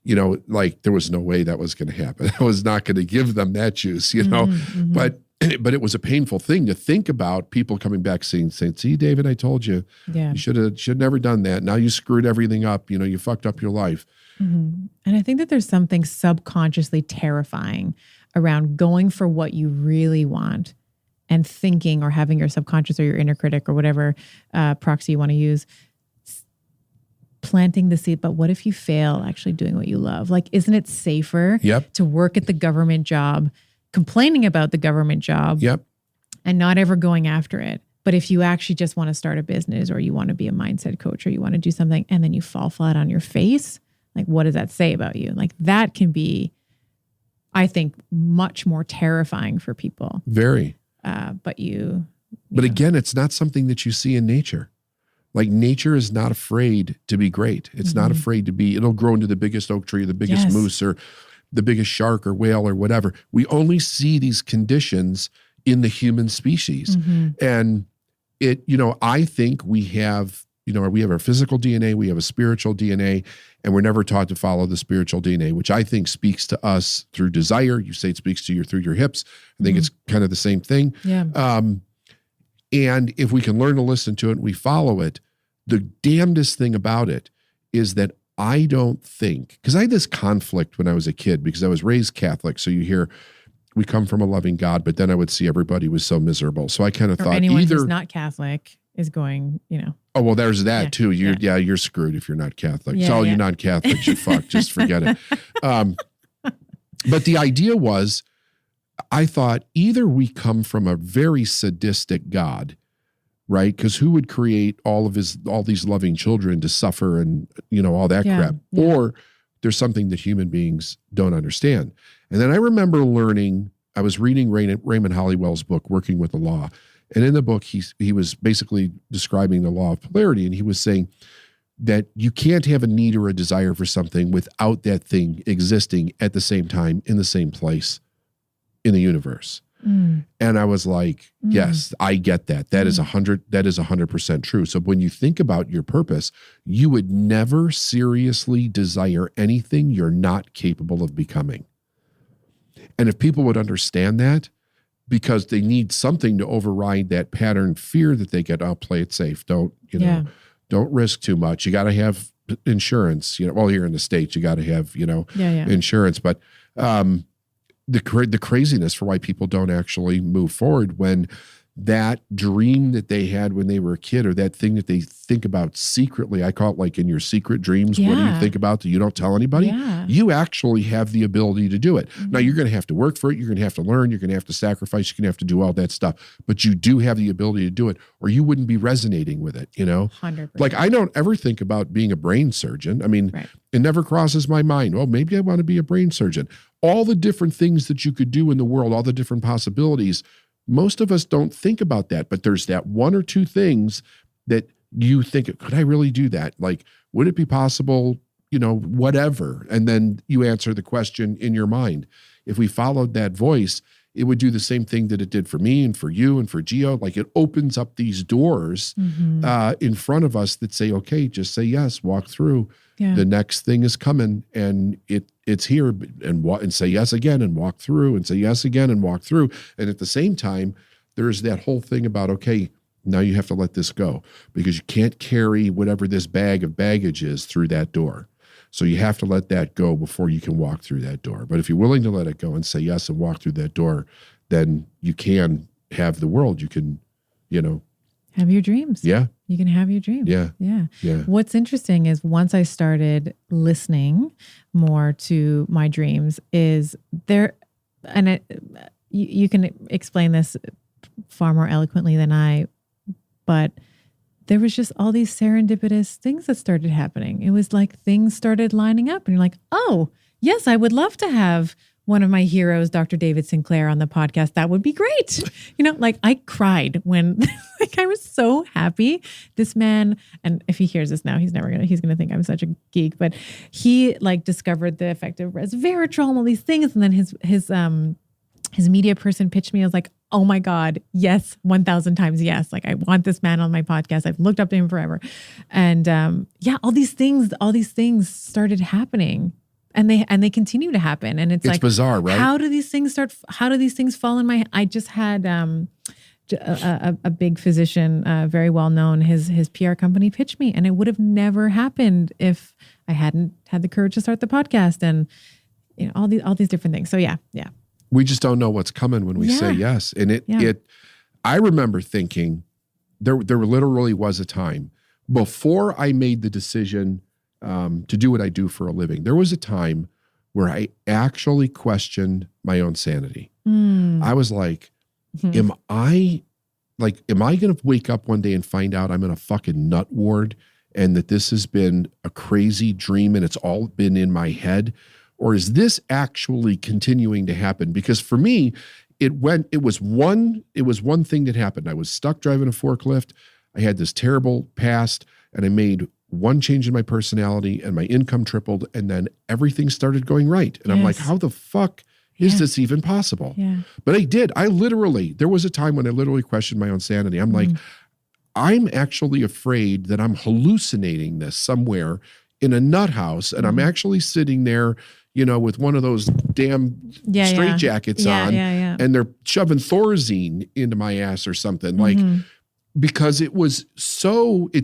Like there was no way that was going to happen. I was not going to give them that juice, Mm-hmm. but it was a painful thing to think about people coming back saying, see, David, I told you, you should never done that. Now you screwed everything up. You fucked up your life. Mm-hmm. And I think that there's something subconsciously terrifying around going for what you really want and thinking or having your subconscious or your inner critic or whatever proxy you want to use, planting the seed. But what if you fail actually doing what you love? Like, isn't it safer to work at the government job, complaining about the government job and not ever going after it? But if you actually just want to start a business or you want to be a mindset coach or you want to do something and then you fall flat on your face, like, what does that say about you? Like, that can be, I think, much more terrifying for people. Very. But again, it's not something that you see in nature. Like nature is not afraid to be great. It's not afraid to be, it'll grow into the biggest oak tree, the biggest moose or the biggest shark or whale or whatever. We only see these conditions in the human species. And I think we have our physical DNA, we have a spiritual DNA, and we're never taught to follow the spiritual DNA, which I think speaks to us through desire. You say it speaks to you through your hips. I think it's kind of the same thing. Yeah. And if we can learn to listen to it and we follow it, the damnedest thing about it is that I don't think, because I had this conflict when I was a kid because I was raised Catholic. So you hear, we come from a loving God, but then I would see everybody was so miserable. So I kind of thought anyone either who's not Catholic is going, Oh, well, there's that too. You're screwed if you're not Catholic. So all you non-Catholics, you're fucked. Just forget it. But the idea was, I thought either we come from a very sadistic God, right? Because who would create all these loving children to suffer and all that crap, or there's something that human beings don't understand. And then I remember learning. I was reading Raymond Hollywell's book, Working with the Law, and in the book he was basically describing the law of polarity, and he was saying that you can't have a need or a desire for something without that thing existing at the same time in the same place in the universe. And I was like, yes, I get that. That is 100% true. So when you think about your purpose, you would never seriously desire anything you're not capable of becoming. And if people would understand that, because they need something to override that pattern fear that they get, I'll play it safe. Don't risk too much. You got to have insurance, well, here in the States, you got to have, insurance, but, the craziness for why people don't actually move forward when that dream that they had when they were a kid, or that thing that they think about secretly, I call it like in your secret dreams, what do you think about that you don't tell anybody? You actually have the ability to do it. Now you're going to have to work for it. You're going to have to learn. You're going to have to sacrifice. You're going to have to do all that stuff, but you do have the ability to do it, or you wouldn't be resonating with it, 100%. Like I don't ever think about being a brain surgeon. I mean, It never crosses my mind. Well, maybe I want to be a brain surgeon. All the different things that you could do in the world, all the different possibilities, most of us don't think about that, but there's that one or two things that you think, could I really do that? Like, would it be possible, whatever? And then you answer the question in your mind. If we followed that voice, it would do the same thing that it did for me and for you and for Gio. Like it opens up these doors in front of us that say, okay, just say yes, walk through. The next thing is coming and it's here, and say yes again and walk through, and say yes again and walk through. And at the same time, there's that whole thing about, okay, now you have to let this go because you can't carry whatever this bag of baggage is through that door. So you have to let that go before you can walk through that door. But if you're willing to let it go and say yes and walk through that door, then you can have the world. You can, have your dreams. Yeah. You can have your dreams. Yeah. What's interesting is once I started listening more to my dreams is there, and you can explain this far more eloquently than I, but there was just all these serendipitous things that started happening. It was like things started lining up and you're like, oh, yes, I would love to have one of my heroes, Dr. David Sinclair, on the podcast. That would be great. Like I cried when I was so happy. This man, and if he hears this now, he's going to think I'm such a geek, but he discovered the effect of resveratrol and all these things. And then his media person pitched me. I was like, oh my God, yes, 1,000 times yes. Like I want this man on my podcast. I've looked up to him forever. And all these things started happening. And they continue to happen. And it's like bizarre, right? How do these things fall in my, I just had a big physician, very well known, his PR company pitched me, and it would have never happened if I hadn't had the courage to start the podcast and all these different things. So yeah. We just don't know what's coming when we say yes. And I remember thinking there literally was a time before I made the decision to do what I do for a living. There was a time where I actually questioned my own sanity. I was like, am I going to wake up one day and find out I'm in a fucking nut ward and that this has been a crazy dream and it's all been in my head? Or is this actually continuing to happen? Because for me, it was one thing that happened. I was stuck driving a forklift. I had this terrible past and I made one change in my personality and my income tripled, and then everything started going right. And I'm like, how the fuck is this even possible? Yeah. But I did. There was a time when I literally questioned my own sanity. I'm like, I'm actually afraid that I'm hallucinating this somewhere in a nut house. And I'm actually sitting there, with one of those damn straitjackets on, and they're shoving Thorazine into my ass or something. Like, because it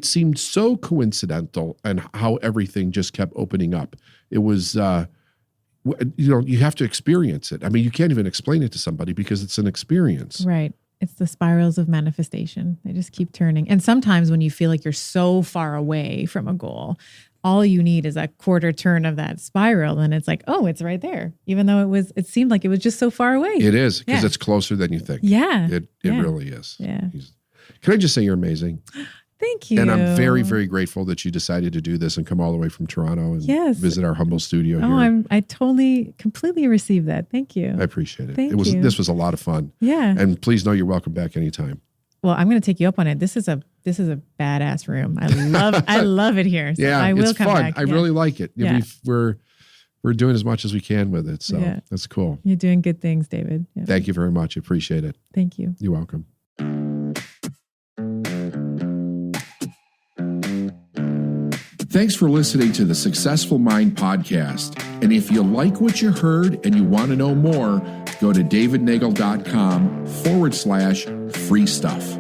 seemed so coincidental and how everything just kept opening up. It was, you have to experience it. I mean, you can't even explain it to somebody because it's an experience. Right. It's the spirals of manifestation. They just keep turning. And sometimes when you feel like you're so far away from a goal, all you need is a quarter turn of that spiral. And it's like, oh, it's right there. Even though it seemed like it was just so far away. It is, because it's closer than you think. Yeah. It really is. Yeah. Can I just say you're amazing? Thank you. And I'm very, very grateful that you decided to do this and come all the way from Toronto and visit our humble studio here. I totally, completely received that. Thank you. I appreciate it. Thank you. This was a lot of fun. Yeah. And please know you're welcome back anytime. Well, I'm going to take you up on it. This is a badass room. I love it here. So yeah, I will it's come fun. back. I really like it. Yeah. We're doing as much as we can with it. So that's cool. You're doing good things, David. Yeah. Thank you very much. Appreciate it. Thank you. You're welcome. Thanks for listening to the Successful Mind podcast. And if you like what you heard and you want to know more, go to davidnagel.com/free stuff.